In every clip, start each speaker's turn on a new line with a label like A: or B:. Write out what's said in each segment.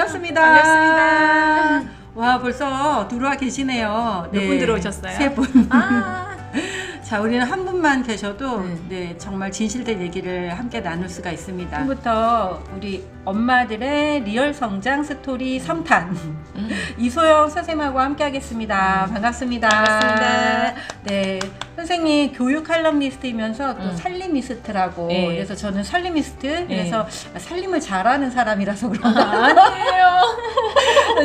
A: 반갑습니다.
B: 반갑습니다.
A: 와, 벌써 들어와 계시네요.
B: 몇 분 들어오셨어요?
A: 3분.
B: 아,
A: 자, 우리는 한 분만 계셔도
B: 네.
A: 네, 정말 진실된 얘기를 함께 나눌 수가 있습니다. 지금부터 우리 엄마들의 리얼 성장 스토리 3탄 이소영 선생님하고 함께 하겠습니다. 반갑습니다.
B: 반갑습니다.
A: 네, 선생님 교육 칼럼니스트이면서 또 살림니스트라고.
B: 네.
A: 그래서 저는 살림니스트. 그래서 살림을 잘하는 사람이라서 그런가.
B: 아니에요.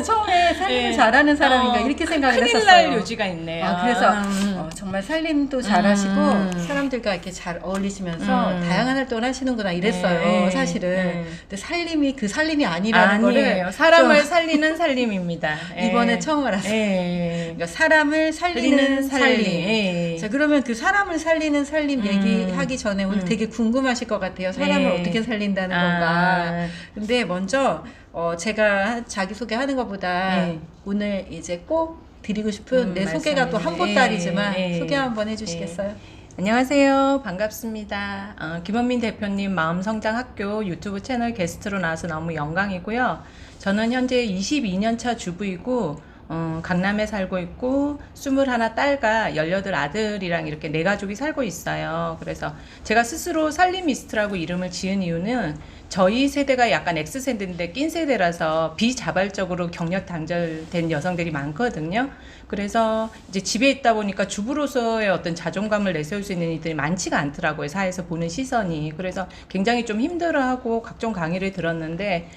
A: 처음에 살림을
B: 네.
A: 잘하는 사람인가 이렇게 생각을
B: 큰일
A: 했었어요.
B: 날 요지가 있네요.
A: 그래서 정말 살림도 잘하시고 사람들과 이렇게 잘 어울리시면서 다양한 활동을 하시는구나 이랬어요.
B: 네.
A: 사실은.
B: 네.
A: 근데 살림이 그 살림이 아니라는
B: 아니에요.
A: 거를
B: 사람을
A: 좀
B: 살리는 살림입니다.
A: 이번에 처음 알았어요. 그러니까 사람을 살리는 살림. 자, 그러면 그 사람을 살리는 살림 얘기하기 전에 오늘 되게 궁금하실 것 같아요. 사람을
B: 네.
A: 어떻게 살린다는 건가. 근데 먼저 제가 자기소개하는 것보다
B: 네.
A: 오늘 이제 꼭 드리고 싶은 내 소개가 또 한
B: 말씀이네.
A: 보따리지만
B: 네.
A: 소개 한번 해주시겠어요?
B: 안녕하세요. 반갑습니다. 김원민 대표님 마음성장학교 유튜브 채널 게스트로 나와서 너무 영광이고요. 저는 현재 22년차 주부이고 강남에 살고 있고 21 딸과 18 아들이랑 이렇게 네 가족이 살고 있어요. 그래서 제가 스스로 살림미스트라고 이름을 지은 이유는 저희 세대가 약간 X세대인데 낀 세대라서 비자발적으로 경력 단절된 여성들이 많거든요. 그래서 이제 집에 있다 보니까 주부로서의 어떤 자존감을 내세울 수 있는 이들이 많지가 않더라고요. 사회에서 보는 시선이. 그래서 굉장히 좀 힘들어하고 각종 강의를 들었는데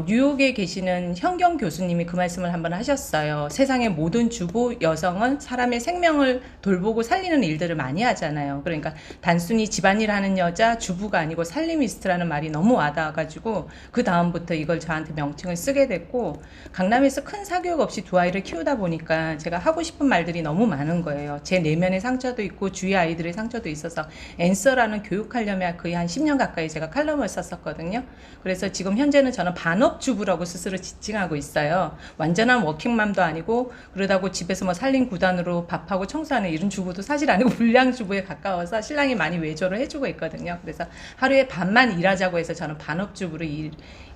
B: 뉴욕에 계시는 현경 교수님이 그 말씀을 한번 하셨어요. 세상의 모든 주부 여성은 사람의 생명을 돌보고 살리는 일들을 많이 하잖아요. 그러니까 단순히 집안일 하는 여자 주부가 아니고 살림미스트라는 말이 너무 와닿아가지고 그 다음부터 이걸 저한테 명칭을 쓰게 됐고, 강남에서 큰 사교육 없이 두 아이를 키우다 보니까 제가 하고 싶은 말들이 너무 많은 거예요. 제 내면의 상처도 있고 주위 아이들의 상처도 있어서 앤서라는 교육 칼럼에 거의 한 10년 가까이 제가 칼럼을 썼었거든요. 그래서 지금 현재는 저는 반업주부라고 스스로 지칭하고 있어요. 완전한 워킹맘도 아니고 그러다고 집에서 뭐 살림 구단으로 밥하고 청소하는 이런 주부도 사실 아니고 불량주부에 가까워서 신랑이 많이 외조를 해주고 있거든요. 그래서 하루에 반만 일하자고 해서 저는 반업주부로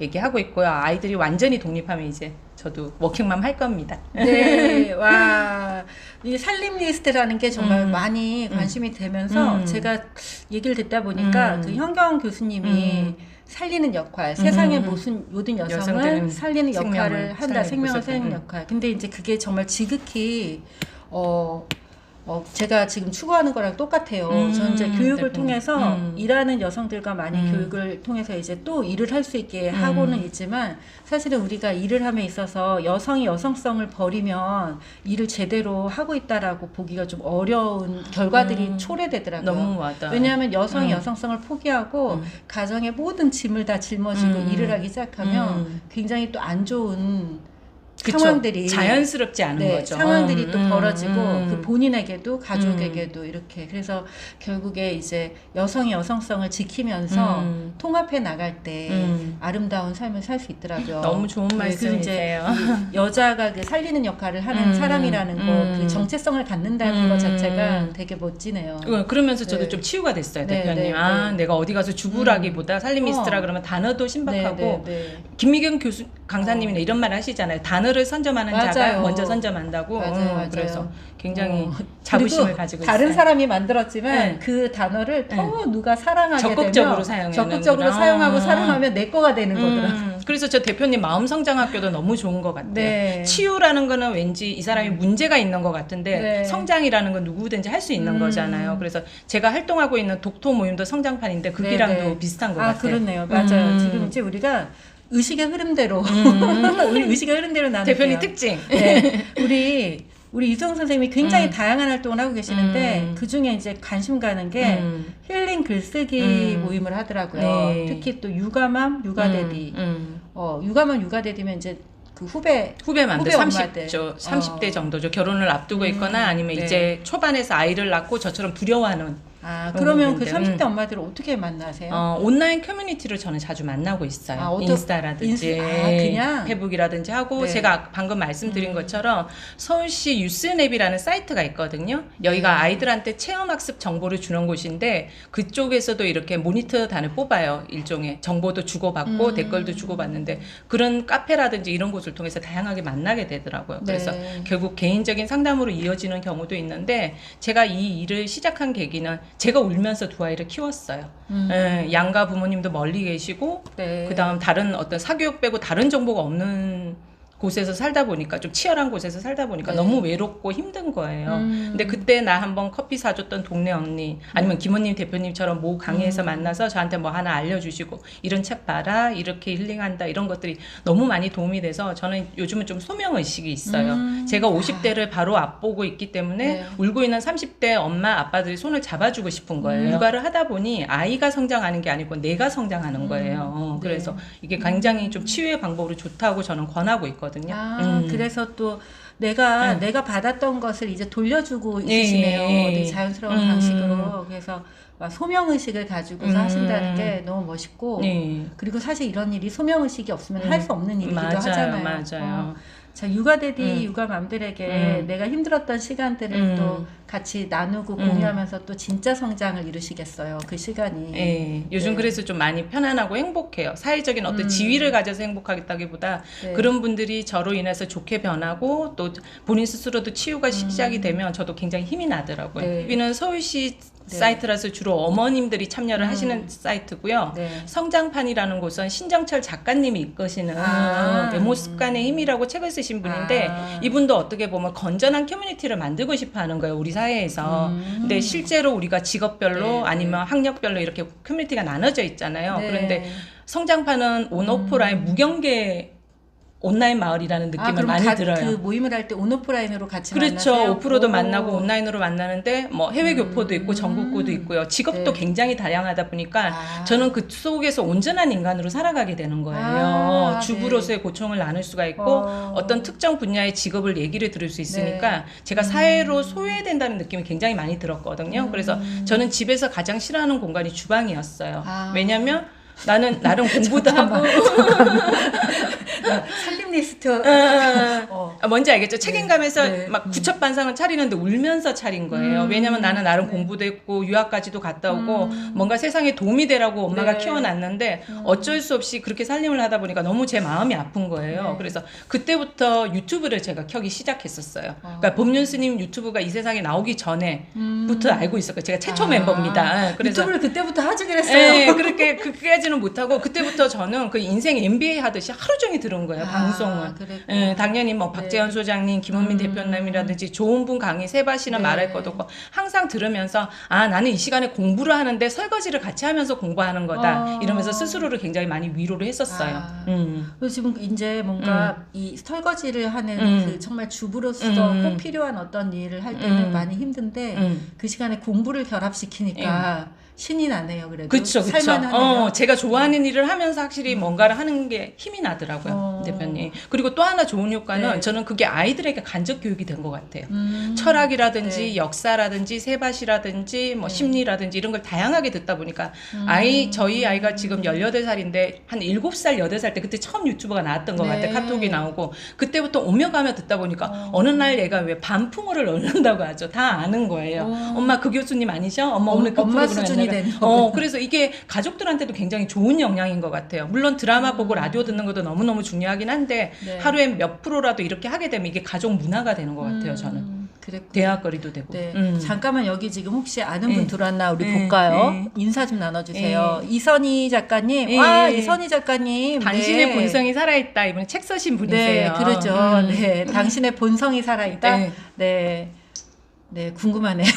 B: 얘기하고 있고요. 아이들이 완전히 독립하면 이제 저도 워킹맘 할 겁니다.
A: 네, 와, 이 살림리스트라는 게 정말 많이 관심이 되면서 제가 얘기를 듣다 보니까 그 현경 교수님이 살리는 역할, 세상의 모든 여성을
B: 여성들은
A: 살리는 역할을 한다, 생명을 살리는
B: 살리는
A: 역할. 근데 이제 그게 정말 지극히 제가 지금 추구하는 거랑 똑같아요. 저는 이제 교육을 통해서 일하는 여성들과 많이 교육을 통해서 이제 또 일을 할 수 있게 하고는 있지만, 사실은 우리가 일을 함에 있어서 여성이 여성성을 버리면 일을 제대로 하고 있다라고 보기가 좀 어려운 결과들이 초래되더라고요.
B: 너무 와닿아요.
A: 왜냐하면 여성이 여성성을 포기하고 가정의 모든 짐을 다 짊어지고 일을 하기 시작하면 굉장히 또 안 좋은
B: 그쵸.
A: 상황들이
B: 자연스럽지 않은 거죠.
A: 상황들이 또 벌어지고 그 본인에게도 가족에게도 이렇게. 그래서 결국에 이제 여성이 여성성을 지키면서 통합해 나갈 때 아름다운 삶을 살 수 있더라고요.
B: 너무 좋은
A: 그래서 이제
B: 말씀이세요.
A: 이 여자가 그 살리는 역할을 하는 사람이라는 거, 그 정체성을 갖는다는 것 자체가 되게 멋지네요.
B: 그러면서 저도
A: 네.
B: 좀 치유가 됐어요,
A: 네,
B: 대표님.
A: 네, 네.
B: 내가 어디 가서 주부라기보다 살림미스트라 그러면 단어도 신박하고. 김미경 교수 강사님이나 이런 말 하시잖아요. 단어를 선점하는
A: 맞아요.
B: 자가 먼저 선점한다고.
A: 맞아요.
B: 그래서 굉장히
A: 그리고
B: 자부심을 가지고
A: 다른
B: 있어요.
A: 사람이 만들었지만
B: 네.
A: 그 단어를 더 누가 사랑하게
B: 적극적으로
A: 되면
B: 사용하는
A: 적극적으로
B: 거구나.
A: 사용하고 사랑하면 내 거가 되는 거더라고요.
B: 그래서 저 대표님 마음성장학교도 너무 좋은 것 같아요.
A: 네.
B: 치유라는 거는 왠지 이 사람이 문제가 있는 것 같은데
A: 네.
B: 성장이라는 건 누구든지 할 수 있는 거잖아요. 그래서 제가 활동하고 있는 독토 모임도 성장판인데 거기랑도
A: 네, 네.
B: 비슷한 것 같아요.
A: 그렇네요. 맞아요. 지금 이제 우리가 의식의 흐름대로 우리 의식의 흐름대로 나눌게요.
B: 대표님 특징.
A: 네. 우리 이수영 선생님이 굉장히 다양한 활동을 하고 계시는데 그 중에 이제 관심 가는 게 힐링 글쓰기 모임을 하더라고요.
B: 네.
A: 특히 또 육아맘, 육아데디. 육아맘, 육아데디면 이제 그
B: 후배맘들
A: 후배 엄마들.
B: 30대 정도죠. 결혼을 앞두고 있거나 아니면
A: 네.
B: 이제 초반에서 아이를 낳고 저처럼 두려워하는
A: 아, 그러면 그 30대 엄마들을 어떻게 만나세요?
B: 온라인 커뮤니티를 저는 자주 만나고 있어요. 인스타라든지
A: 그냥?
B: 페북이라든지 하고
A: 네.
B: 제가 방금 말씀드린 것처럼 서울시 유스랩이라는 사이트가 있거든요. 여기가 아이들한테 체험학습 정보를 주는 곳인데 그쪽에서도 이렇게 모니터단을 뽑아요. 일종의 정보도 주고받고 댓글도 주고받는데 그런 카페라든지 이런 곳을 통해서 다양하게 만나게 되더라고요. 그래서
A: 네.
B: 결국 개인적인 상담으로 이어지는 경우도 있는데 제가 이 일을 시작한 계기는 제가 울면서 두 아이를 키웠어요. 양가 부모님도 멀리 계시고
A: 네.
B: 그다음 다른 어떤 사교육 빼고 다른 정보가 없는 곳에서 살다 보니까 좀 치열한 곳에서 살다 보니까
A: 네.
B: 너무 외롭고 힘든 거예요. 근데 그때 나 한번 커피 사줬던 동네 언니 아니면 김원님 대표님처럼 모 강의에서 만나서 저한테 뭐 하나 알려주시고 이런 책 봐라 이렇게 힐링한다 이런 것들이 너무 많이 도움이 돼서 저는 요즘은 좀 소명의식이 있어요. 제가 50대를 바로 앞보고 있기 때문에
A: 네.
B: 울고 있는 30대 엄마 아빠들이 손을 잡아주고 싶은 거예요. 육아를 하다 보니 아이가 성장하는 게 아니고 내가 성장하는 거예요.
A: 네.
B: 그래서 이게 굉장히 좀 치유의 방법으로 좋다고 저는 권하고 있거든요.
A: 그래서 또 내가 받았던 것을 이제 돌려주고 있으시네요.
B: 예.
A: 되게 자연스러운 방식으로. 그래서 막 소명의식을 가지고서 하신다는 게 너무 멋있고
B: 네.
A: 그리고 사실 이런 일이 소명의식이 없으면 할 수 없는 일이기도
B: 맞아요,
A: 하잖아요.
B: 맞아요.
A: 자, 육아데디 육아맘들에게 내가 힘들었던 시간들을 또 같이 나누고 공유하면서 또 진짜 성장을 이루시겠어요. 그 시간이.
B: 네, 요즘
A: 네.
B: 그래서 좀 많이 편안하고 행복해요. 사회적인 어떤 지위를 가져서 행복하겠다기보다
A: 네.
B: 그런 분들이 저로 인해서 좋게 변하고 또 본인 스스로도 치유가 시작이 되면 저도 굉장히 힘이 나더라고요.
A: 네.
B: 여기는 서울시 사이트라서 주로 어머님들이 참여를 하시는 사이트고요.
A: 네.
B: 성장판이라는 곳은 신정철 작가님이 이끄시는 외모 습관의 힘이라고 책을 쓰신 분인데 이분도 어떻게 보면 건전한 커뮤니티를 만들고 싶어 하는 거예요. 우리 사회에서. 근데 실제로 우리가 직업별로 아니면 학력별로 이렇게 커뮤니티가 나눠져 있잖아요.
A: 네.
B: 그런데 성장판은 온오프라인 무경계 온라인 마을이라는 느낌을
A: 그럼
B: 많이 들어요.
A: 그 모임을 할 때 온오프라인으로 같이
B: 그렇죠.
A: 만나세요?
B: 오프로도
A: 오.
B: 만나고 온라인으로 만나는데 뭐 해외 교포도 있고 전국구도 있고요. 직업도
A: 네.
B: 굉장히 다양하다 보니까 저는 그 속에서 온전한 인간으로 살아가게 되는 거예요. 주부로서의 고충을 나눌 수가 있고 어떤 특정 분야의 직업을 얘기를 들을 수 있으니까 제가 사회로 소외된다는 느낌이 굉장히 많이 들었거든요. 그래서 저는 집에서 가장 싫어하는 공간이 주방이었어요. 왜냐면 나는 나름 공부도 하고
A: 살림 리스트
B: 뭔지 알겠죠? 책임감에서
A: 네.
B: 막 구첩반상을 차리는데 울면서 차린 거예요. 왜냐면 나는 나름 공부도 했고 유학까지도 갔다 오고 뭔가 세상에 도움이 되라고 엄마가
A: 네.
B: 키워놨는데 어쩔 수 없이 그렇게 살림을 하다 보니까 너무 제 마음이 아픈 거예요. 그래서 그때부터 유튜브를 제가 켜기 시작했었어요. 그러니까 법륜 스님 유튜브가 이 세상에 나오기 전에부터 알고 있었고 제가 최초 멤버입니다. 그래서
A: 유튜브를 그때부터 하지 그랬어요.
B: 네, 그렇게 그까지는 못하고 그때부터 저는 그 인생 MBA 하듯이 하루 종일 들은 거예요. 방송을. 예, 당연히 뭐 박재현 소장님, 김원민 대표님이라든지 좋은 분 강의 세바시는 말할 것도 없고 항상 들으면서 나는 이 시간에 공부를 하는데 설거지를 같이 하면서 공부하는 거다. 이러면서 스스로를 굉장히 많이 위로를 했었어요.
A: 그래서 지금 이제 뭔가 이 설거지를 하는 그 정말 주부로서 꼭 필요한 어떤 일을 할 때는 많이 힘든데 그 시간에 공부를 결합시키니까 신이 나네요. 그래도
B: 그쵸.
A: 살만하네요.
B: 제가 좋아하는 일을 하면서 확실히 뭔가를 하는 게 힘이 나더라고요, 대표님. 그리고 또 하나 좋은 효과는 저는 그게 아이들에게 간접 교육이 된 것 같아요. 철학이라든지 역사라든지 세밭이라든지 뭐 심리라든지 이런 걸 다양하게 듣다 보니까 저희 아이가 지금 18살인데 한 7살, 8살 때 그때 처음 유튜브가 나왔던 것 같아요. 카톡이 나오고 그때부터 오며 가며 듣다 보니까 어느 날 얘가 왜 반풍어를 넣는다고 하죠. 다 아는 거예요. 엄마 그 교수님 아니셔? 엄마 오늘 그
A: 엄마
B: 프로그램
A: 수준이 된 거구나.
B: 그래서 이게 가족들한테도 굉장히 좋은 영향인 것 같아요. 물론 드라마 보고 라디오 듣는 것도 너무너무 중요하긴 한데 하루에 몇 프로라도 이렇게 하게 되면 이게 가족 문화가 되는 것 같아요. 저는.
A: 그랬구나.
B: 대화거리도 되고.
A: 네. 잠깐만 여기 지금 혹시 아는 분
B: 네.
A: 들어왔나 우리
B: 네.
A: 볼까요?
B: 네.
A: 인사 좀 나눠주세요.
B: 네.
A: 이선희 작가님.
B: 네.
A: 이선희 작가님.
B: 당신의
A: 네.
B: 본성이 살아있다. 이번에 책 쓰신 분이세요.
A: 네, 그렇죠. 네, 당신의 본성이 살아있다.
B: 네.
A: 네. 네, 궁금하네요.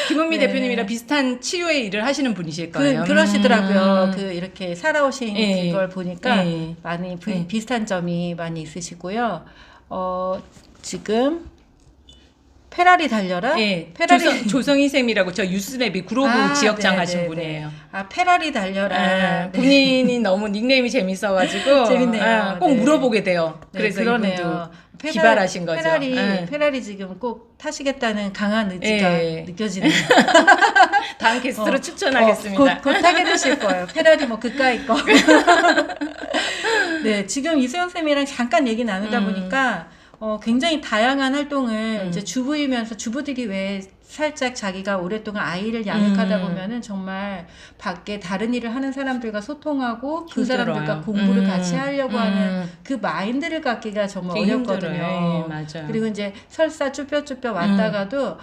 B: 김은미
A: 네.
B: 대표님이랑 비슷한 치유의 일을 하시는 분이실 거예요.
A: 그러시더라고요. 그 이렇게 살아오신
B: 네.
A: 그걸 보니까
B: 네.
A: 많이
B: 네.
A: 비슷한 점이 많이 있으시고요. 지금 페라리 달려라?
B: 네,
A: 페라리
B: 조성희 쌤이라고 저 유스랩이 구로구 지역장
A: 네,
B: 하신
A: 네,
B: 분이에요.
A: 네. 페라리 달려라. 네.
B: 본인이 너무 닉네임이 재밌어가지고
A: 재밌네요.
B: 꼭
A: 네.
B: 물어보게 돼요.
A: 네,
B: 그래서
A: 그러네요.
B: 이분도 기발하신 거죠.
A: 페라리 지금 꼭 타시겠다는 강한 의지가 느껴지는.
B: 다음 게스트로 추천하겠습니다.
A: 곧 타게 되실 거예요. 페라리 뭐 그까이 거. 네, 지금 이수영 쌤이랑 잠깐 얘기 나누다 보니까 굉장히 다양한 활동을 이제 주부이면서 주부들이 왜 살짝 자기가 오랫동안 아이를 양육하다 보면은 정말 밖에 다른 일을 하는 사람들과 소통하고 그 사람들과 공부를 같이 하려고 하는 그 마인드를 갖기가 정말 어렵거든요.
B: 네, 맞아요.
A: 그리고 이제 설사 쭈뼛쭈뼛 왔다가도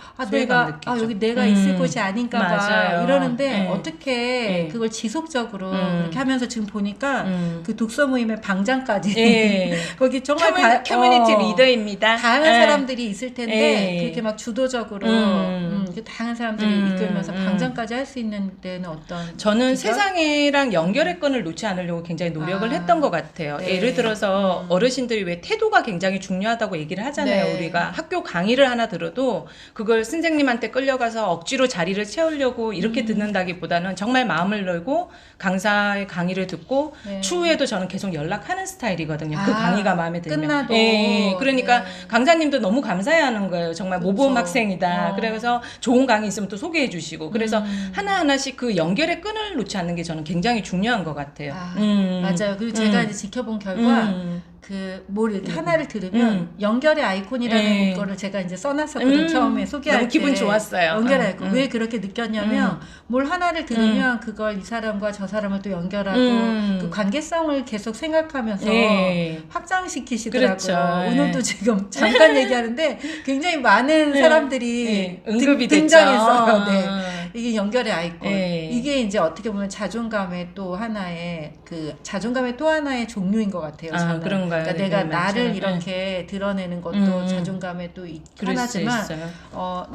A: 여기 내가 있을 곳이 아닌가 봐 이러는데 어떻게 그걸 지속적으로 그렇게 하면서 지금 보니까 그 독서 모임의 방장까지 거기 정말
B: 커뮤니티 리더입니다.
A: 다양한 사람들이 있을 텐데 그렇게 막 주도적으로 다양한 사람들이 이끌면서 방장까지 할 수 있는 데는 어떤
B: 저는 세상이랑 연결의 끈을 놓지 않으려고 굉장히 노력을 했던 것 같아요. 예를 들어서 어르신들이 왜 태도가 굉장히 중요하다고 얘기를 하잖아요. 우리가 학교 강의를 하나 들어도 그걸 선생님한테 끌려가서 억지로 자리를 채우려고 이렇게 듣는다기보다는 정말 마음을 열고 강사의 강의를 듣고 추후에도 저는 계속 연락하는 스타일이거든요. 그 강의가 마음에 들면.
A: 끝나도.
B: 그러니까 강사님도 너무 감사해하는 거예요. 정말 모범 학생이다. 그래서 좋은 강의 있으면 또 소개해 주시고 그래서 하나하나씩 그 연결의 끈을 놓지 않는 게 저는 굉장히 중요한 것 같아요.
A: 맞아요. 그리고 제가 이제 지켜본 결과 뭘 이렇게 하나를 들으면 연결의 아이콘이라는 거를 제가 이제 써놨었거든요. 처음에 소개할 때.
B: 너무 기분 좋았어요.
A: 연결의 아이콘. 왜 그렇게 느꼈냐면 뭘 하나를 들으면 그걸 이 사람과 저 사람을 또 연결하고 그 관계성을 계속 생각하면서 확장시키시더라고요.
B: 그렇죠.
A: 오늘도 지금 잠깐 얘기하는데 굉장히 많은 사람들이
B: 응급이
A: 등장했어요. 이게 연결의 아이콘. 이게 이제 어떻게 보면 자존감의 또 하나의 자존감의 또 하나의 종류인 것 같아요. 저는.
B: 그런가요?
A: 그러니까 내가 나를 이렇게 드러내는 것도 자존감의 또 하나지만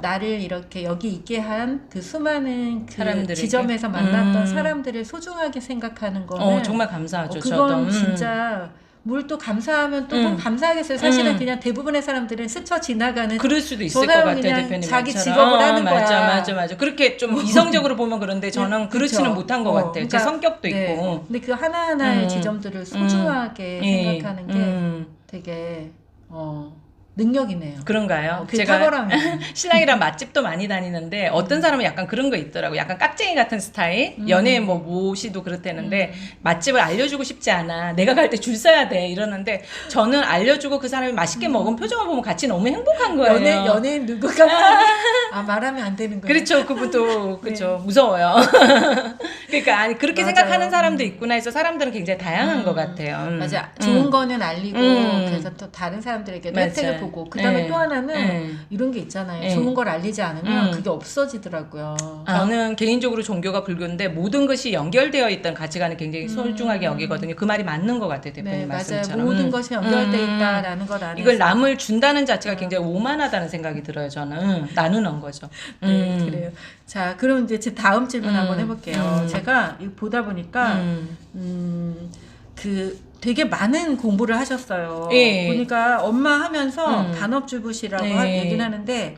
A: 나를 이렇게 여기 있게 한 그 수많은 그 지점에서 만났던 사람들을 소중하게 생각하는 거는
B: 정말 감사하죠.
A: 그건
B: 저도.
A: 진짜 뭘 또 감사하면 또 뭐 감사하겠어요. 사실은 그냥 대부분의 사람들은 스쳐 지나가는
B: 그럴 수도 있을 것 같아요, 대표님.
A: 자기 직업을 하는 거야.
B: 맞아. 그렇게 좀 이성적으로 보면 그런데 저는 그렇지는 못한 것 같아요.
A: 그러니까,
B: 제 성격도 있고.
A: 근데 그 하나하나의 지점들을 소중하게 생각하는 게 되게 능력이네요.
B: 그런가요?
A: 제가
B: 신랑이랑 맛집도 많이 다니는데 어떤 사람은 약간 그런 거 있더라고요. 약간 깍쟁이 같은 스타일. 연애 뭐 모시도 그렇다는데 맛집을 알려주고 싶지 않아. 내가 갈 때 줄 서야 돼. 이러는데 저는 알려주고 그 사람이 맛있게 먹은 표정을 보면 같이 너무 행복한 거예요.
A: 연예인 누구 깍쟁이? 말하면 안 되는 거예요.
B: 그렇죠. 그분도 그렇죠. 무서워요. 그러니까 그렇게 생각하는 사람도 있구나 해서 사람들은 굉장히 다양한 것 같아요.
A: 맞아. 좋은 거는 알리고 그래서 또 다른 사람들에게도 혜택을 보고 그다음에 또 하나는 이런 게 있잖아요. 좋은 걸 알리지 않으면 그게 없어지더라고요.
B: 저는 개인적으로 종교가 불교인데 모든 것이 연결되어 있다는 가치관을 굉장히 소중하게 여기거든요. 그 말이 맞는 것 같아요, 대표님 말씀처럼.
A: 맞아요. 모든 것이 연결돼 있다라는 걸 안에서
B: 이걸 남을 준다는 자체가 굉장히 오만하다는 생각이 들어요. 저는 나누는 거죠.
A: 그래요. 자, 그럼 이제 제 다음 질문 한번 해볼게요. 제가 이거 보다 보니까 되게 많은 공부를 하셨어요. 보니까 엄마 하면서 단업주부시라고 얘기는 하는데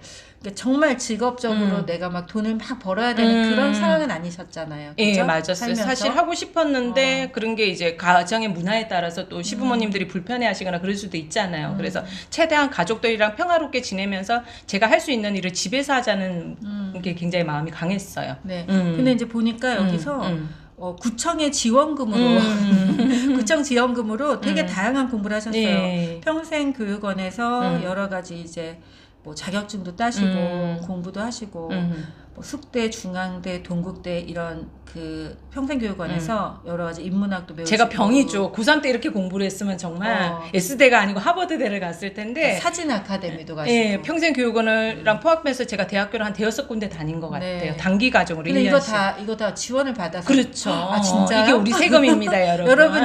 A: 정말 직업적으로 내가 막 돈을 막 벌어야 되는 그런 상황은 아니셨잖아요. 그죠?
B: 맞았어요.
A: 살면서?
B: 사실 하고 싶었는데 그런 게 이제 가정의 문화에 따라서 또 시부모님들이 불편해 하시거나 그럴 수도 있잖아요. 그래서 최대한 가족들이랑 평화롭게 지내면서 제가 할 수 있는 일을 집에서 하자는 게 굉장히 마음이 강했어요.
A: 근데 이제 보니까 여기서 구청의 지원금으로 구청 지원금으로 되게 다양한 공부를 하셨어요. 평생교육원에서 여러 가지 이제 뭐 자격증도 따시고 공부도 하시고 뭐 숙대, 중앙대, 동국대 이런 그 평생교육원에서 여러 가지 인문학도 배우시고
B: 제가 병이죠. 고3 때 이렇게 공부를 했으면 정말 S대가 아니고 하버드대를 갔을 텐데
A: 사진 아카데미도 가시고
B: 평생교육원이랑 포함해서 제가 대학교를 한 5군데 다닌 것 같아요. 단기 과정으로
A: 근데
B: 1년씩.
A: 이거 다 지원을 받아서
B: 그렇죠.
A: 진짜요?
B: 이게 우리 세금입니다, 여러분.
A: 여러분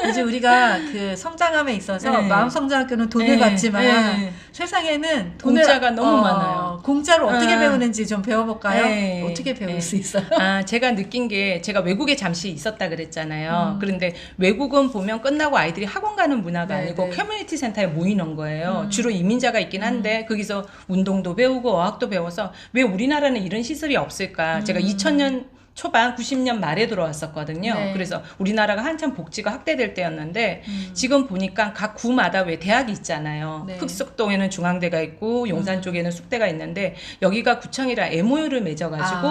A: 이제 우리가 그 성장함에 있어서 마음성장학교는 돈을 받지만 세상에는
B: 공짜가 너무 많아요.
A: 공짜로 어떻게 배우는지 좀 배워볼까요? 어떻게 배울 수 있어요?
B: 제가 느낀 게 제가 외국에 잠시 있었다 그랬잖아요. 그런데 외국은 보면 끝나고 아이들이 학원 가는 문화가 아니고 커뮤니티 센터에 모이는 거예요. 주로 이민자가 있긴 한데 거기서 운동도 배우고 어학도 배워서 왜 우리나라는 이런 시설이 없을까? 제가 2000년 초반 90년 말에 들어왔었거든요.
A: 네.
B: 그래서 우리나라가 한참 복지가 확대될 때였는데 지금 보니까 각 구마다 왜 대학이 있잖아요.
A: 네.
B: 흑석동에는 중앙대가 있고 용산 쪽에는 숙대가 있는데 여기가 구청이랑 MOU를 맺어가지고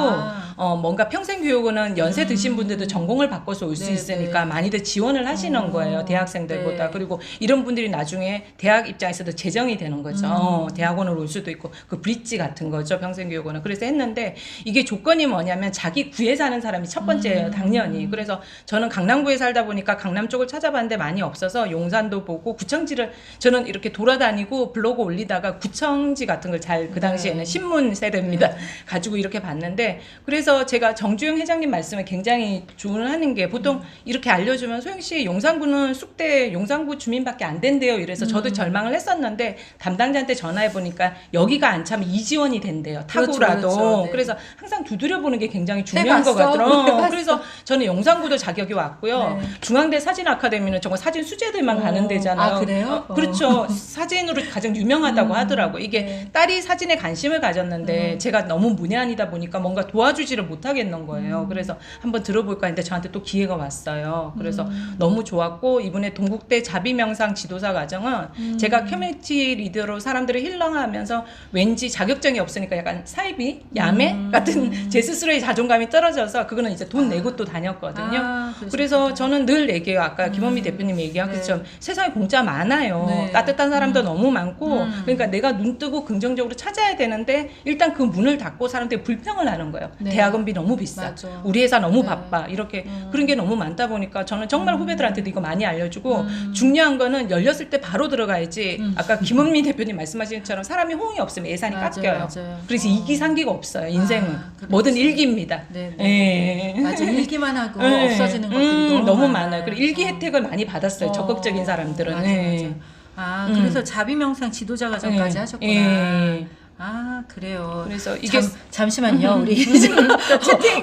B: 뭔가 평생교육은 연세 드신 분들도 전공을 바꿔서 올 수
A: 네,
B: 있으니까
A: 네.
B: 많이들 지원을 하시는 거예요. 대학생들보다.
A: 네.
B: 그리고 이런 분들이 나중에 대학 입장에서도 재정이 되는 거죠. 대학원으로 올 수도 있고 그 브릿지 같은 거죠. 평생교육원은. 그래서 했는데 이게 조건이 뭐냐면 자기 구에 사는 사람이 첫 번째예요. 당연히. 그래서 저는 강남구에 살다 보니까 강남 쪽을 찾아봤는데 많이 없어서 용산도 보고 구청지를 저는 이렇게 돌아다니고 블로그 올리다가 구청지 같은 걸 잘 그 당시에는 신문 세대입니다. 가지고 이렇게 봤는데 그래서 제가 정주영 회장님 말씀에 굉장히 조언하는 게 보통 이렇게 알려주면 소영씨 용산구는 숙대 용산구 주민밖에 안 된대요. 이래서 저도 절망을 했었는데 담당자한테 전화해 보니까 여기가 안 차면 이지원이 된대요.
A: 그렇죠,
B: 타구라도.
A: 그렇죠. 네.
B: 그래서 항상 두드려보는 게 굉장히 중요한 것
A: 해봤어?
B: 같더라고요.
A: 해봤어?
B: 그래서 저는 용산구도 자격이 왔고요.
A: 네.
B: 중앙대 사진 아카데미는 정말 사진 수재들만 가는 데잖아요.
A: 아, 그래요?
B: 그렇죠. 사진으로 가장 유명하다고 하더라고. 이게
A: 네.
B: 딸이 사진에 관심을 가졌는데 제가 너무 문외한이다 보니까 뭔가 도와주지를 못하겠는 거예요. 그래서 한번 들어볼까 했는데 저한테 또 기회가 왔어요. 그래서 너무 좋았고 이번에 동국대 자비명상 지도사 과정은 제가 커뮤니티 리더로 사람들을 힐러하면서 왠지 자격증이 없으니까 약간 사이비, 야매 같은 제 스스로의 자존감이 떨어져서 그거는 이제 돈 내고 또 다녔거든요. 그래서 저는 늘 얘기해요. 아까 김원미 대표님 얘기한
A: 네.
B: 것처럼 세상에 공짜 많아요.
A: 네.
B: 따뜻한 사람도 너무 많고 그러니까 내가 눈 뜨고 긍정적으로 찾아야 되는데 일단 그 문을 닫고 사람들이 불평을 하는 거예요.
A: 네.
B: 대학원비 너무 비싸.
A: 맞아.
B: 우리 회사 너무
A: 네.
B: 바빠. 이렇게 그런 게 너무 많다 보니까 저는 정말 후배들한테도 이거 많이 알려주고 중요한 거는 열렸을 때 바로 들어가야지. 아까 김원미 대표님 말씀하신 것처럼 사람이 호응이 없으면 예산이
A: 맞아요,
B: 깎여요.
A: 맞아요.
B: 그래서 이기상기가 없어요. 인생은.
A: 그렇지.
B: 뭐든 일기입니다.
A: 네,
B: 예.
A: 맞아. 일기만 하고
B: 예.
A: 없어지는 것들이
B: 너무 많아요. 그리고 일기 혜택을 많이 받았어요. 적극적인 사람들은.
A: 맞아,
B: 예.
A: 맞아. 그래서 자비명상 지도자 과정까지
B: 예.
A: 하셨구나.
B: 예.
A: 아, 그래요.
B: 그래서 이게
A: 잠시만요. 우리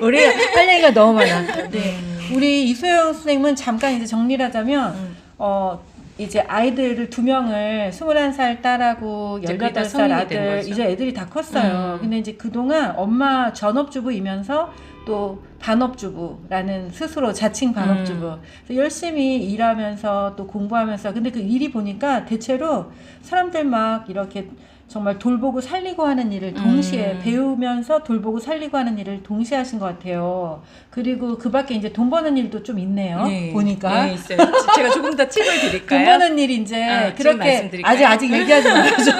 A: 우리 할 얘기가 너무 많아. 네. 우리 이소영 선생님은 잠깐 이제 정리를 하자면 이제 아이들을 2명을 21살 딸하고
B: 이제 거의 다
A: 18살
B: 성인이 된
A: 아들
B: 거죠.
A: 이제 애들이 다 컸어요. 근데 이제 그동안 엄마 전업주부이면서 또 반업주부라는 스스로 자칭 반업주부. 그래서 열심히 일하면서 또 공부하면서 근데 그 일이 보니까 대체로 사람들 막 이렇게 정말 돌보고 살리고 하는 일을 동시에 배우면서 돌보고 살리고 하는 일을 동시에 하신 것 같아요. 그리고 그 밖에 이제 돈 버는 일도 좀 있네요.
B: 네.
A: 보니까.
B: 네, 있어요. 제가 조금 더 팁을 드릴까요?
A: 돈 버는 일 이제
B: 지금
A: 그렇게
B: 말씀드릴까요?
A: 아직 얘기하지 말아줘.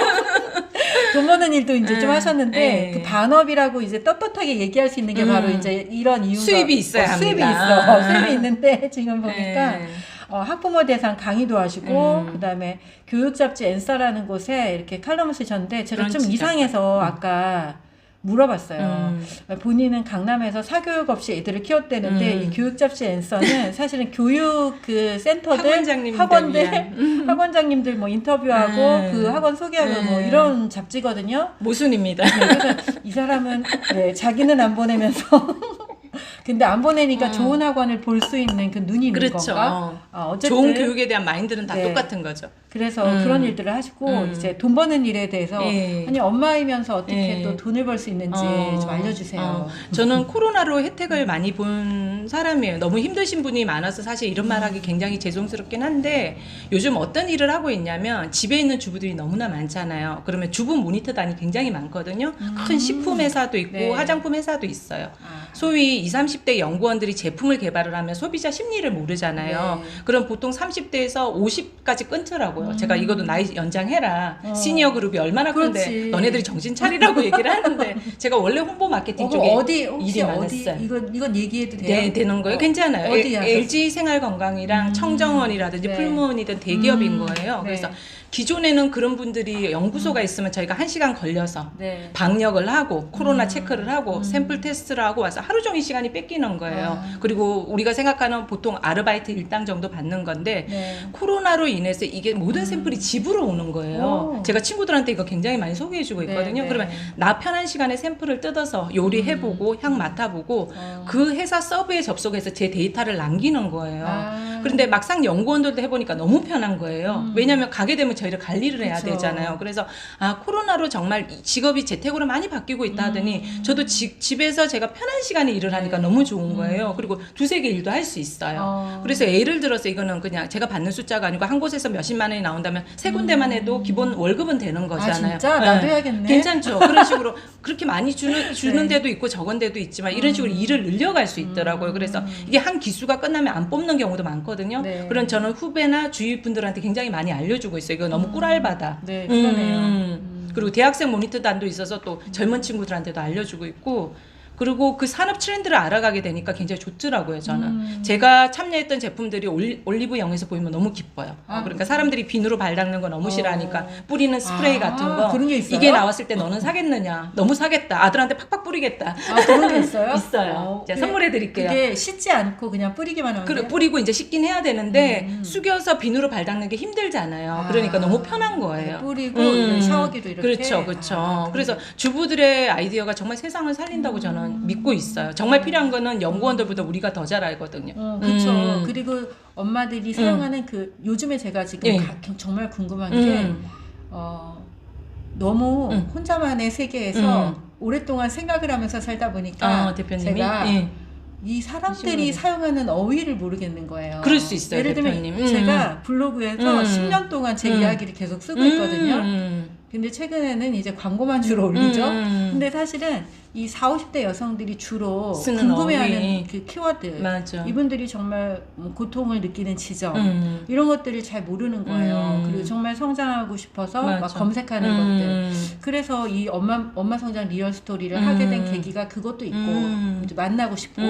A: 돈 버는 일도 이제 좀 하셨는데
B: 네.
A: 그 반업이라고 이제 떳떳하게 얘기할 수 있는 게 바로 이제 이런 이유가
B: 수입이 있어야
A: 수입이
B: 합니다.
A: 있어. 수입이 있는데 지금 보니까
B: 네.
A: 학부모 대상 강의도 하시고 그다음에 교육 잡지 앤서라는 곳에 이렇게 칼럼을 쓰셨는데 제가 좀
B: 브런치
A: 이상해서 아까 물어봤어요. 본인은 강남에서 사교육 없이 애들을 키웠대는데 이 교육 잡지 앤서는 사실은 교육 그 센터들 학원장님들 뭐 인터뷰하고 그 학원 소개하고 뭐 이런 잡지거든요.
B: 모순입니다.
A: 그래서 이 사람은 자기는 안 보내면서 근데 안 보내니까 좋은 학원을 볼 수 있는 그 눈이 있는
B: 그렇죠.
A: 건가? 어쨌든
B: 좋은 교육에 대한 마인드는 다
A: 네.
B: 똑같은 거죠.
A: 그래서 그런 일들을 하시고 이제 돈 버는 일에 대해서
B: 예.
A: 아니 엄마이면서 어떻게
B: 예.
A: 또 돈을 벌 수 있는지 좀 알려주세요.
B: 저는 코로나로 혜택을 많이 본 사람이에요. 너무 힘드신 분이 많아서 사실 이런 말하기 굉장히 죄송스럽긴 한데 요즘 어떤 일을 하고 있냐면 집에 있는 주부들이 너무나 많잖아요. 그러면 주부 모니터단이 굉장히 많거든요. 큰 식품 회사도 있고
A: 네.
B: 화장품 회사도 있어요. 소위 20, 30대 연구원들이 제품을 개발을 하면 소비자 심리를 모르잖아요.
A: 네.
B: 그럼 보통 30대에서 50까지 끊더라고요. 제가 이것도 나이 연장해라. 시니어 그룹이 얼마나 큰데
A: 그렇지.
B: 너네들이 정신 차리라고 얘기를 하는데 제가 원래 홍보 마케팅 쪽에
A: 어디 혹시
B: 일이
A: 어디
B: 많았어요.
A: 이건 얘기해도 돼요?
B: 네, 되는 거예요. 괜찮아요.
A: 어디 하셨어요?
B: LG 생활건강이랑 청정원이라든지
A: 네.
B: 풀무원이든 대기업인 거예요.
A: 네.
B: 그래서 기존에는 그런 분들이 연구소가 있으면 저희가 1시간 걸려서
A: 네.
B: 방역을 하고 코로나 체크를 하고 샘플 테스트를 하고 와서 하루 종일 시간이 뺏기는 거예요. 그리고 우리가 생각하는 보통 아르바이트 일당 정도 받는 건데
A: 네.
B: 코로나로 인해서 이게 모든 샘플이 집으로 오는 거예요.
A: 오.
B: 제가 친구들한테 이거 굉장히 많이 소개해주고 있거든요.
A: 네, 네.
B: 그러면 나 편한 시간에 샘플을 뜯어서 요리해보고 향 맡아보고 그 회사 서브에 접속해서 제 데이터를 남기는 거예요. 그런데 막상 연구원들도 해보니까 너무 편한 거예요. 왜냐하면 가게 되면 저희를 관리를 해야
A: 그쵸.
B: 되잖아요. 그래서 코로나로 정말 직업이 재택으로 많이 바뀌고 있다 하더니 저도 집에서 제가 편한 시간에 일을 하니까 너무 좋은 거예요. 그리고 두세 개 일도 할 수 있어요. 그래서 예를 들어서 이거는 그냥 제가 받는 숫자가 아니고 한 곳에서 몇십만 원이 나온다면 세 군데만 해도 기본 월급은 되는 거잖아요.
A: 진짜? 나도 해야겠네.
B: 괜찮죠. 그런 식으로 그렇게 많이 주는 데도 있고 적은 데도 있지만 이런 식으로 일을 늘려갈 수 있더라고요. 그래서 이게 한 기수가 끝나면 안 뽑는 경우도 많거든요.
A: 네.
B: 그런 저는 후배나 주위 분들한테 굉장히 많이 알려주고 있어요. 이거 너무 꿀알바다.
A: 네, 그러네요.
B: 그리고 대학생 모니터단도 있어서 또 젊은 친구들한테도 알려주고 있고 그리고 그 산업 트렌드를 알아가게 되니까 굉장히 좋더라고요, 저는. 제가 참여했던 제품들이 올리브영에서 보이면 너무 기뻐요. 그러니까 사람들이 비누로 발 닦는 거 너무 싫어하니까 뿌리는 스프레이 같은 거.
A: 그런 게 있어요?
B: 이게 나왔을 때 너는 사겠느냐. 너무 사겠다. 아들한테 팍팍 뿌리겠다.
A: 그런 게 있어요?
B: 있어요. 제가 선물해 드릴게요.
A: 그게 씻지 않고 그냥 뿌리기만 하면 돼요?
B: 뿌리고 이제 씻긴 해야 되는데 숙여서 비누로 발 닦는 게 힘들잖아요. 그러니까 너무 편한 거예요.
A: 뿌리고 샤워기도 이렇게.
B: 그렇죠, 그렇죠. 그래서 주부들의 아이디어가 정말 세상을 살린다고 저는 믿고 있어요. 정말 필요한 거는 연구원들보다 우리가 더 잘 알거든요.
A: 그렇죠. 그리고 엄마들이 사용하는 그 요즘에 제가 지금 정말 궁금한 게 너무 혼자만의 세계에서 오랫동안 생각을 하면서 살다 보니까
B: 대표님이
A: 제가 이 사람들이 사용하는 어휘를 모르겠는 거예요.
B: 그럴 수 있어요,
A: 예를 들면
B: 대표님.
A: 제가 블로그에서 10년 동안 제 이야기를 계속 쓰고 있거든요. 근데 최근에는 이제 광고만 주로 올리죠. 근데 사실은 이 40, 50대 여성들이 주로 궁금해하는
B: 어휘.
A: 그 키워드,
B: 맞아.
A: 이분들이 정말 뭐 고통을 느끼는 지점, 이런 것들을 잘 모르는 거예요. 그리고 정말 성장하고 싶어서 막 검색하는 것들. 그래서 이 엄마 성장 리얼 스토리를 하게 된 계기가 그것도 있고, 이제 만나고 싶고,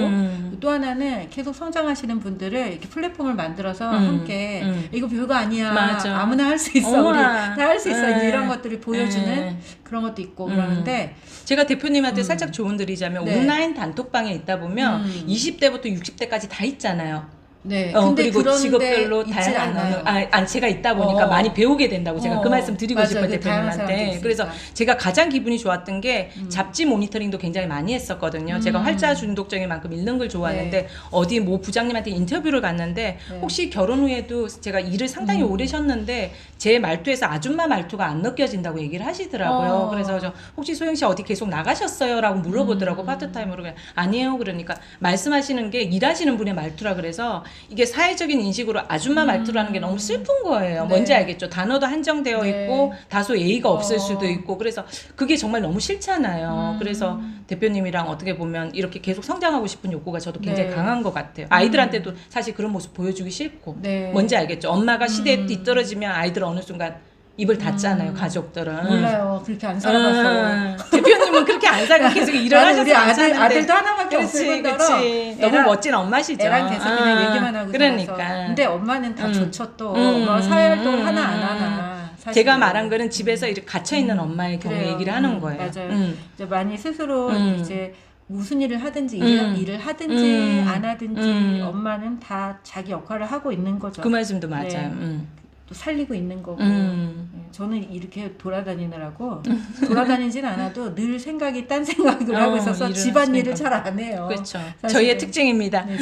A: 또 하나는 계속 성장하시는 분들을 이렇게 플랫폼을 만들어서 함께 이거 별거 아니야.
B: 맞아.
A: 아무나 할 수 있어. 우리
B: 우와.
A: 다 할 수 있어. 이제 이런 것들을 보여주는 그런 것도 있고 그러는데
B: 제가 대표님한테 살짝 조언 드리자면
A: 네.
B: 온라인 단톡방에 있다 보면 20대부터 60대까지 다 있잖아요.
A: 네. 근데
B: 그리고
A: 그런데
B: 직업별로
A: 있지
B: 다양한
A: 않아요.
B: 제가 있다 보니까 많이 배우게 된다고 제가 그 말씀 드리고
A: 맞아요.
B: 싶어요,
A: 그 다양한 사람들이
B: 대표님한테.
A: 있으니까.
B: 그래서 제가 가장 기분이 좋았던 게 잡지 모니터링도 굉장히 많이 했었거든요. 제가 활자 중독적인 만큼 읽는 걸 좋아하는데 어디 뭐 부장님한테 인터뷰를 갔는데 혹시 결혼 후에도 제가 일을 상당히 오래 하셨는데 제 말투에서 아줌마 말투가 안 느껴진다고 얘기를 하시더라고요. 그래서 저 혹시 소영 씨 어디 계속 나가셨어요? 라고 물어보더라고, 파트타임으로. 그냥 아니에요. 그러니까 말씀하시는 게 일하시는 분의 말투라 그래서 이게 사회적인 인식으로 아줌마 말투라는 게 너무 슬픈 거예요. 뭔지 알겠죠? 단어도 한정되어 있고 다소 예의가 없을 수도 있고 그래서 그게 정말 너무 싫잖아요. 그래서 대표님이랑 어떻게 보면 이렇게 계속 성장하고 싶은 욕구가 저도 굉장히 강한 것 같아요. 아이들한테도 사실 그런 모습 보여주기 싫고 뭔지 알겠죠? 엄마가 시대에 뒤떨어지면 아이들 어느 순간 입을 닫잖아요, 가족들은.
A: 몰라요. 그렇게 안 살아봤어요.
B: 대표님은 그렇게 안 살고 계속 일을 하셔서
A: 우리 아들도 하나밖에 없을 뿐더러
B: 너무 멋진 엄마시죠.
A: 애랑 계속 그냥 얘기만 하고
B: 그러니까.
A: 살아서. 근데 엄마는 다 좋죠 또. 뭐 사회활동을 하나 안 하나. 사실은.
B: 제가 말한 거는 집에서 이렇게 갇혀있는 엄마의 경우 얘기를 하는 거예요.
A: 맞아요. 이제 많이 스스로 이제 무슨 일을 하든지 일을 하든지 안 하든지 엄마는 다 자기 역할을 하고 있는 거죠.
B: 그 말씀도 맞아요.
A: 네. 또 살리고 있는 거고. 네, 저는 이렇게 돌아다니느라고 돌아다니진 않아도 늘 생각이 딴 생각을 하고 있어서 집안일을 잘 안 해요.
B: 그렇죠.
A: 사실은.
B: 저희의 특징입니다.
A: 네,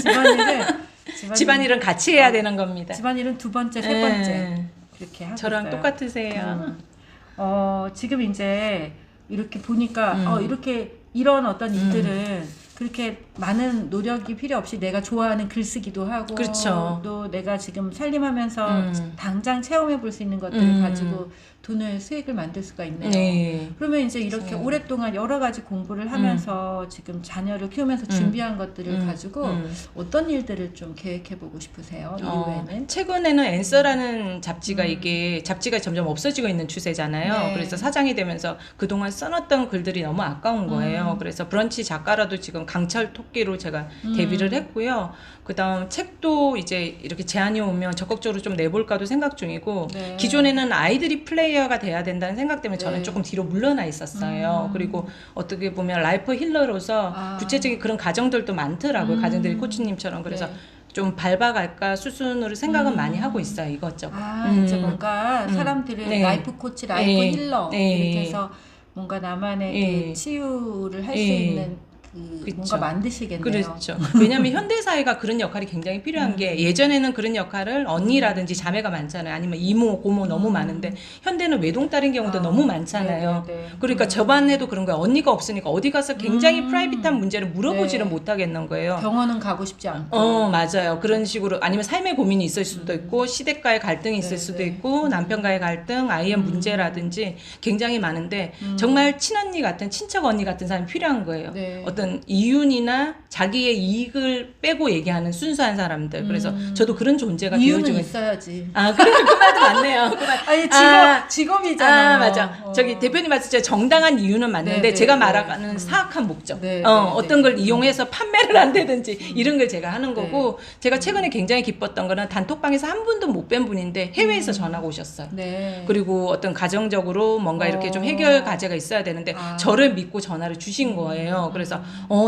B: 집안일은 같이 해야 되는 겁니다.
A: 집안일은 두 번째, 세 번째 그렇게 하고
B: 저랑
A: 있어요.
B: 똑같으세요.
A: 지금 이제 이렇게 보니까 이렇게 이런 어떤 일들은 그렇게 많은 노력이 필요 없이 내가 좋아하는 글쓰기도 하고
B: 그렇죠.
A: 또 내가 지금 살림하면서 당장 체험해 볼 수 있는 것들을 가지고 수익을 만들 수가 있네요.
B: 네.
A: 그러면 이제 이렇게 오랫동안 여러 가지 공부를 하면서 지금 자녀를 키우면서 준비한 것들을 가지고 어떤 일들을 좀 계획해 보고 싶으세요? 이후에는?
B: 최근에는 앤서라는 잡지가 이게 잡지가 점점 없어지고 있는 추세잖아요.
A: 네.
B: 그래서 사장이 되면서 그동안 써놨던 글들이 너무 아까운 거예요. 그래서 브런치 작가라도 지금 강철 토끼로 제가 데뷔를 했고요. 그다음 책도 이제 이렇게 제안이 오면 적극적으로 좀 내볼까도 생각 중이고
A: 네.
B: 기존에는 아이들이 플레이어가 돼야 된다는 생각 때문에 저는 조금 뒤로 물러나 있었어요. 그리고 어떻게 보면 라이프 힐러로서 구체적인 그런 가정들도 많더라고요. 가정들이 코치님처럼. 그래서 좀 밟아갈까 수순으로 생각은 많이 하고 있어요. 이것저것.
A: 이제 뭔가 사람들을 라이프 코치, 라이프 힐러 이렇게 해서 뭔가 나만의 그 치유를 할 수 있는
B: 그쵸.
A: 뭔가 만드시겠네요.
B: 그렇죠. 왜냐하면 현대 사회가 그런 역할이 굉장히 필요한 게 예전에는 그런 역할을 언니라든지 자매가 많잖아요. 아니면 이모, 고모 너무 많은데 현대는 외동딸인 경우도 너무 많잖아요.
A: 네네네.
B: 그러니까 저반에도 그런 거예요. 언니가 없으니까 어디 가서 굉장히 프라이빗한 문제를 물어보지를
A: 네.
B: 못하겠는 거예요.
A: 병원은 가고 싶지 않고.
B: 맞아요. 그런 식으로 아니면 삶의 고민이 있을 수도 있고 시댁과의 갈등이 있을
A: 네,
B: 수도
A: 네.
B: 있고 남편과의 갈등, 아이의 문제라든지 굉장히 많은데 정말 친언니 같은 친척 언니 같은 사람이 필요한 거예요.
A: 네.
B: 어떤 이윤이나 자기의 이익을 빼고 얘기하는 순수한 사람들. 그래서 저도 그런 존재가
A: 이유는
B: 되어주고
A: 있어야지.
B: 그래 그 말도 맞네요. 그 말.
A: 아니 직업이잖아요.
B: 맞아. 저기 대표님 말씀 정당한 이유는 맞는데
A: 네,
B: 제가
A: 네,
B: 말하는 사악한 목적.
A: 네,
B: 어떤 걸 이용해서 판매를 한다든지 이런 걸 제가 하는 거고 제가 최근에 굉장히 기뻤던 거는 단톡방에서 한 분도 못 뵌 분인데 해외에서 전화가 오셨어요.
A: 네.
B: 그리고 어떤 가정적으로 뭔가 이렇게 좀 해결 과제가 있어야 되는데 저를 믿고 전화를 주신 거예요. 그래서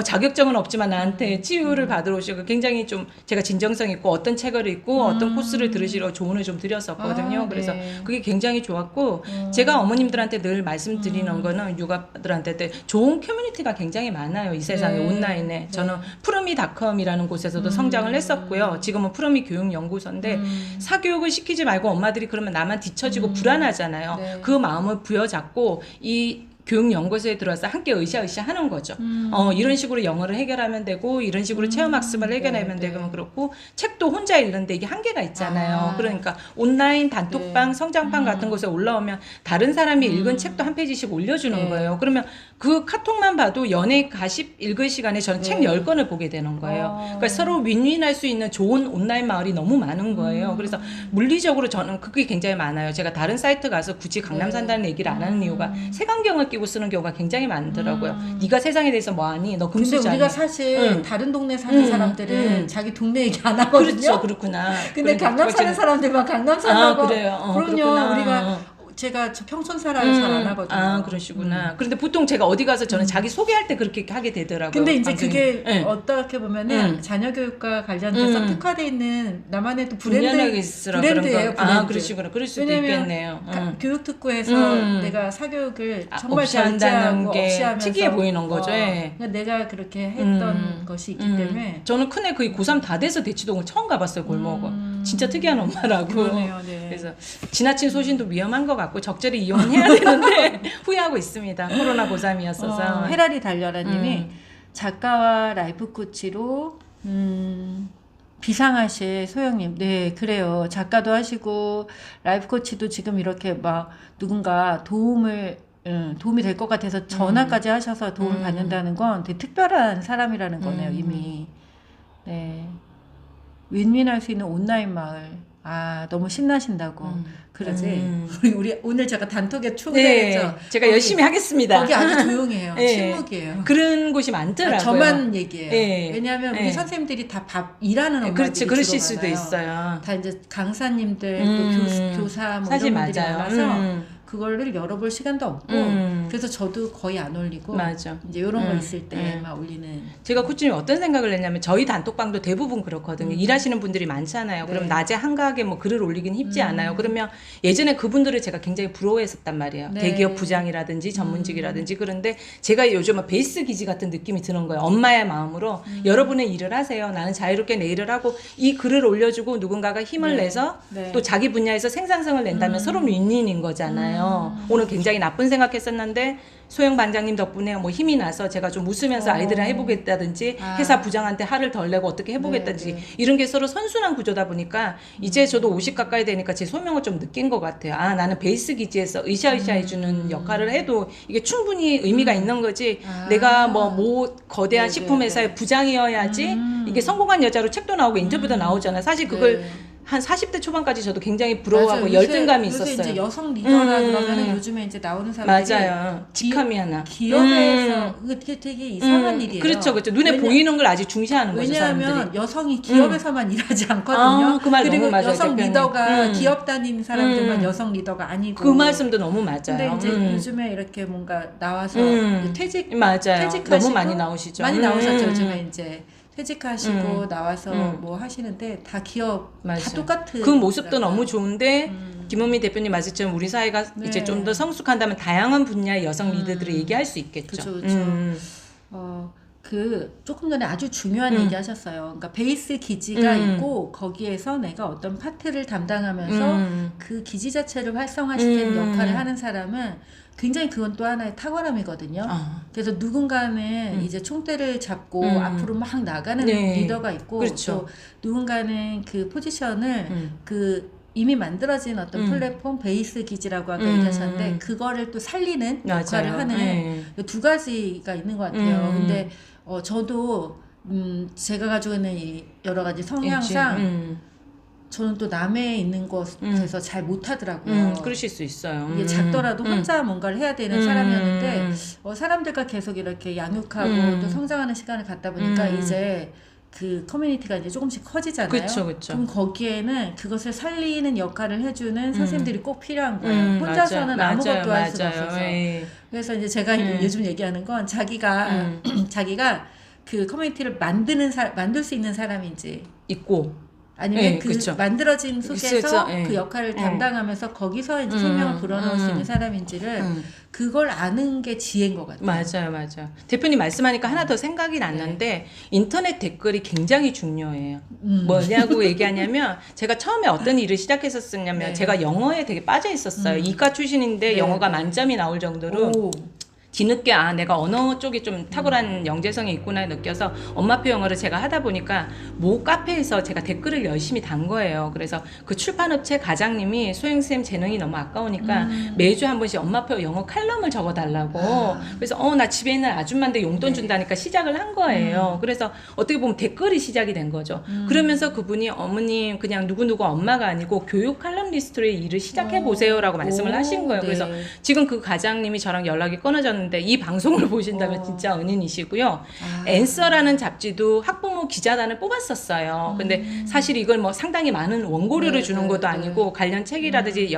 B: 자격증은 없지만 나한테 치유를 받으러 오시고 굉장히 좀 제가 진정성 있고 어떤 책을 읽고 어떤 코스를 들으시러 조언을 좀 드렸었거든요. 그래서 그게 굉장히 좋았고 제가 어머님들한테 늘 말씀드리는 거는 육아들한테 좋은 커뮤니티가 굉장히 많아요. 이 세상에 온라인에. 저는 푸르미닷컴이라는 곳에서도 성장을 했었고요. 지금은 푸르미 교육연구소인데 사교육을 시키지 말고 엄마들이 그러면 나만 뒤처지고 불안하잖아요.
A: 네.
B: 그 마음을 부여잡고 이 교육연구소에 들어와서 함께 으쌰으쌰 하는 거죠. 이런 식으로 영어를 해결하면 되고 이런 식으로 체험학습을 해결하면 되고 그렇고 책도 혼자 읽는데 이게 한계가 있잖아요. 그러니까 온라인 단톡방 성장판 같은 곳에 올라오면 다른 사람이 읽은 책도 한 페이지씩 올려주는 거예요. 그러면 그 카톡만 봐도 연애 가십 읽을 시간에 저는 책 10권을 보게 되는 거예요. 그러니까 서로 윈윈할 수 있는 좋은 온라인 마을이 너무 많은 거예요. 그래서 물리적으로 저는 그게 굉장히 많아요. 제가 다른 사이트 가서 굳이 강남 산다는 얘기를 안 하는 이유가 색안경을 끼고 쓰는 경우가 굉장히 많더라고요. 네가 세상에 대해서 뭐하니? 너
A: 근데
B: 금수저니?
A: 우리가 사실 다른 동네 사는 사람들은 자기 동네 얘기 안 하거든요.
B: 그렇죠, 그렇구나.
A: 근데 강남 사는 사람들만 강남 산다고.
B: 그래요.
A: 그럼요.
B: 그렇구나.
A: 우리가 제가 저 평촌 살아요. 잘 안 하거든요.
B: 그러시구나. 그런데 보통 제가 어디 가서 저는 자기 소개할 때 그렇게 하게 되더라고요.
A: 근데 이제
B: 방송이.
A: 그게 어떻게 보면은 자녀 교육과 관련돼서 특화되어 있는 나만의 또 브랜드예요. 브랜드.
B: 그러시구나. 그럴 수도
A: 왜냐면
B: 있겠네요.
A: 교육특구에서 내가 사교육을 정말
B: 없이 한다는
A: 절제하고
B: 게
A: 없이 하면서
B: 특이해 보이는 거죠. 예.
A: 그러니까 내가 그렇게 했던 것이 있기 때문에
B: 저는 큰애 거의 고3 다 돼서 대치동을 처음 가봤어요. 골목을. 진짜 특이한 엄마라고.
A: 그러네요. 네.
B: 그래서 지나친 소신도 위험한 것 같고 적절히 이용해야 되는데 후회하고 있습니다. 코로나 고3이었어서.
A: 헤라리 달려라님이 작가와 라이프 코치로 비상하실 소영님, 네 그래요. 작가도 하시고 라이프 코치도 지금 이렇게 막 누군가 도움이 될 것 같아서 전화까지 하셔서 도움을 받는다는 건 되게 특별한 사람이라는 거네요. 이미. 네. 윈윈할 수 있는 온라인 마을. 너무 신나신다고 그러지. 우리 오늘 제가 단톡에 초대했죠.
B: 네, 제가 열심히 하겠습니다.
A: 거기 아주 조용해요.
B: 네.
A: 침묵이에요.
B: 그런 곳이 많더라고요.
A: 저만 얘기해요.
B: 네.
A: 왜냐하면 우리
B: 네.
A: 선생님들이 다 일하는 엄마들이
B: 그렇지, 그러실
A: 주로
B: 수도
A: 많아요.
B: 있어요.
A: 다 이제 강사님들 또 교사 뭐
B: 사실
A: 이런 분들이
B: 맞아요.
A: 많아서 그거를 열어볼 시간도 없고 그래서 저도 거의 안 올리고
B: 맞아.
A: 이제 이런 거 있을 때만 올리는.
B: 제가 코치님 어떤 생각을 했냐면 저희 단톡방도 대부분 그렇거든요. 일하시는 분들이 많잖아요. 그럼 낮에 한가하게 뭐 글을 올리긴 쉽지 않아요. 그러면 예전에 그분들을 제가 굉장히 부러워했었단 말이에요.
A: 네.
B: 대기업 부장이라든지 전문직이라든지 그런데 제가 요즘은 베이스 기지 같은 느낌이 드는 거예요. 엄마의 마음으로 여러분의 일을 하세요. 나는 자유롭게 내 일을 하고 이 글을 올려주고 누군가가 힘을 내서 또 자기 분야에서 생산성을 낸다면 서로 윈윈인 거잖아요. 오늘 굉장히 나쁜 생각했었는데 소영 반장님 덕분에 뭐 힘이 나서 제가 좀 웃으면서 아이들이랑 해보겠다든지 회사 부장한테 화를 덜 내고 어떻게 해보겠다든지 이런 게 서로 선순환 구조다 보니까 이제 저도 50 가까이 되니까 제 소명을 좀 느낀 것 같아요. 나는 베이스 기지에서 으쌰으쌰 해주는 역할을 해도 이게 충분히 의미가 있는 거지. 내가 뭐 거대한 식품회사의 부장이어야지 이게 성공한 여자로 책도 나오고 인터뷰도 나오잖아요. 사실 그걸 한 40대 초반까지 저도 굉장히 부러워하고
A: 맞아요.
B: 열등감이
A: 요새
B: 있었어요.
A: 이제 여성 리더라 그러면은 요즘에 이제 나오는 사람들이
B: 맞아요. 직함이 하나.
A: 기업에서 그게 되게 이상한 일이에요.
B: 그렇죠, 그렇죠. 눈에 보이는 걸 아직 중시하는 거죠,
A: 왜냐하면
B: 사람들이.
A: 여성이 기업에서만 일하지 않거든요.
B: 그 말
A: 그리고
B: 너무 맞아요,
A: 여성
B: 대표님.
A: 리더가 기업 다니는 사람들만 여성 리더가 아니고.
B: 그 말씀도 너무 맞아요.
A: 근데 이제 요즘에 이렇게 뭔가 나와서 퇴직
B: 맞아요.
A: 퇴직하시고
B: 너무 많이 나오시죠.
A: 많이 나오셨죠. 요즘에 이제 퇴직하시고 나와서 뭐 하시는데 다 기업 다 똑같은
B: 그 모습도 너무 좋은데 김은미 대표님 말씀처럼 우리 사회가
A: 네.
B: 이제 좀 더 성숙한다면 다양한 분야의 여성 리더들을 얘기할 수 있겠죠.
A: 그렇죠. 조금 전에 아주 중요한 얘기 하셨어요. 그러니까 베이스 기지가 있고 거기에서 내가 어떤 파트를 담당하면서 그 기지 자체를 활성화시키는 역할을 하는 사람은 굉장히 그건 또 하나의 탁월함이거든요. 그래서 누군가는 이제 총대를 잡고 앞으로 막 나가는
B: 네.
A: 리더가 있고
B: 그렇죠.
A: 또 누군가는 그 포지션을 이미 만들어진 어떤 플랫폼 베이스 기지라고 아까 얘기하셨는데 그거를 또 살리는 역할을
B: 맞아요.
A: 하는
B: 네.
A: 두 가지가 있는 것 같아요. 근데 저도 제가 가지고 있는 이 여러 가지 성향상 저는 또 남에 있는 곳에서 잘 못하더라고요.
B: 그러실 수 있어요.
A: 이게 작더라도 혼자 뭔가를 해야 되는 사람이었는데 사람들과 계속 이렇게 양육하고 또 성장하는 시간을 갖다 보니까 이제 그 커뮤니티가 이제 조금씩 커지잖아요.
B: 그쵸, 그쵸.
A: 그럼 거기에는 그것을 살리는 역할을 해주는 선생님들이 꼭 필요한 거예요. 혼자서는 아무것도 할 수가 없어서.
B: 예.
A: 그래서 이제 제가 요즘 얘기하는 건 자기가 그 커뮤니티를 만들 수 있는 사람인지
B: 있고
A: 아니면
B: 예,
A: 그
B: 그쵸.
A: 만들어진 속에서
B: 있어서, 예.
A: 그 역할을 담당하면서 거기서 이제 생명을 불어넣을 수 있는 사람인지를 그걸 아는 게 지혜인 것 같아요.
B: 맞아요. 대표님 말씀하니까 하나 더 생각이 났는데 인터넷 댓글이 굉장히 중요해요. 뭐냐고 얘기하냐면 제가 처음에 어떤 일을 시작했었냐면
A: 네.
B: 제가 영어에 되게 빠져 있었어요. 이과 출신인데
A: 네,
B: 영어가
A: 네.
B: 만점이 나올 정도로
A: 오.
B: 뒤늦게 내가 언어 쪽이 좀 탁월한 영재성이 있구나 느껴서 엄마표 영어를 제가 하다 보니까 모 카페에서 제가 댓글을 열심히 단 거예요. 그래서 그 출판업체 과장님이 소영쌤 재능이 너무 아까우니까 매주 한 번씩 엄마표 영어 칼럼을 적어달라고. 그래서 나 집에 있는 아줌마인데 용돈 준다니까 시작을 한 거예요. 그래서 어떻게 보면 댓글이 시작이 된 거죠. 그러면서 그분이 어머님 그냥 누구누구 엄마가 아니고 교육 칼럼니스트의 일을 시작해 보세요라고 말씀을 하신 거예요.
A: 네.
B: 그래서 지금 그 과장님이 저랑 연락이 끊어졌는데 이 방송을 보신다면 진짜 은인이시고요. 앤서라는 잡지도 학부모 기자단을 뽑았었어요. 근데 사실 이걸 뭐 상당히 많은 원고료를
A: 네,
B: 주는
A: 네,
B: 것도
A: 네.
B: 아니고 관련 책이라든지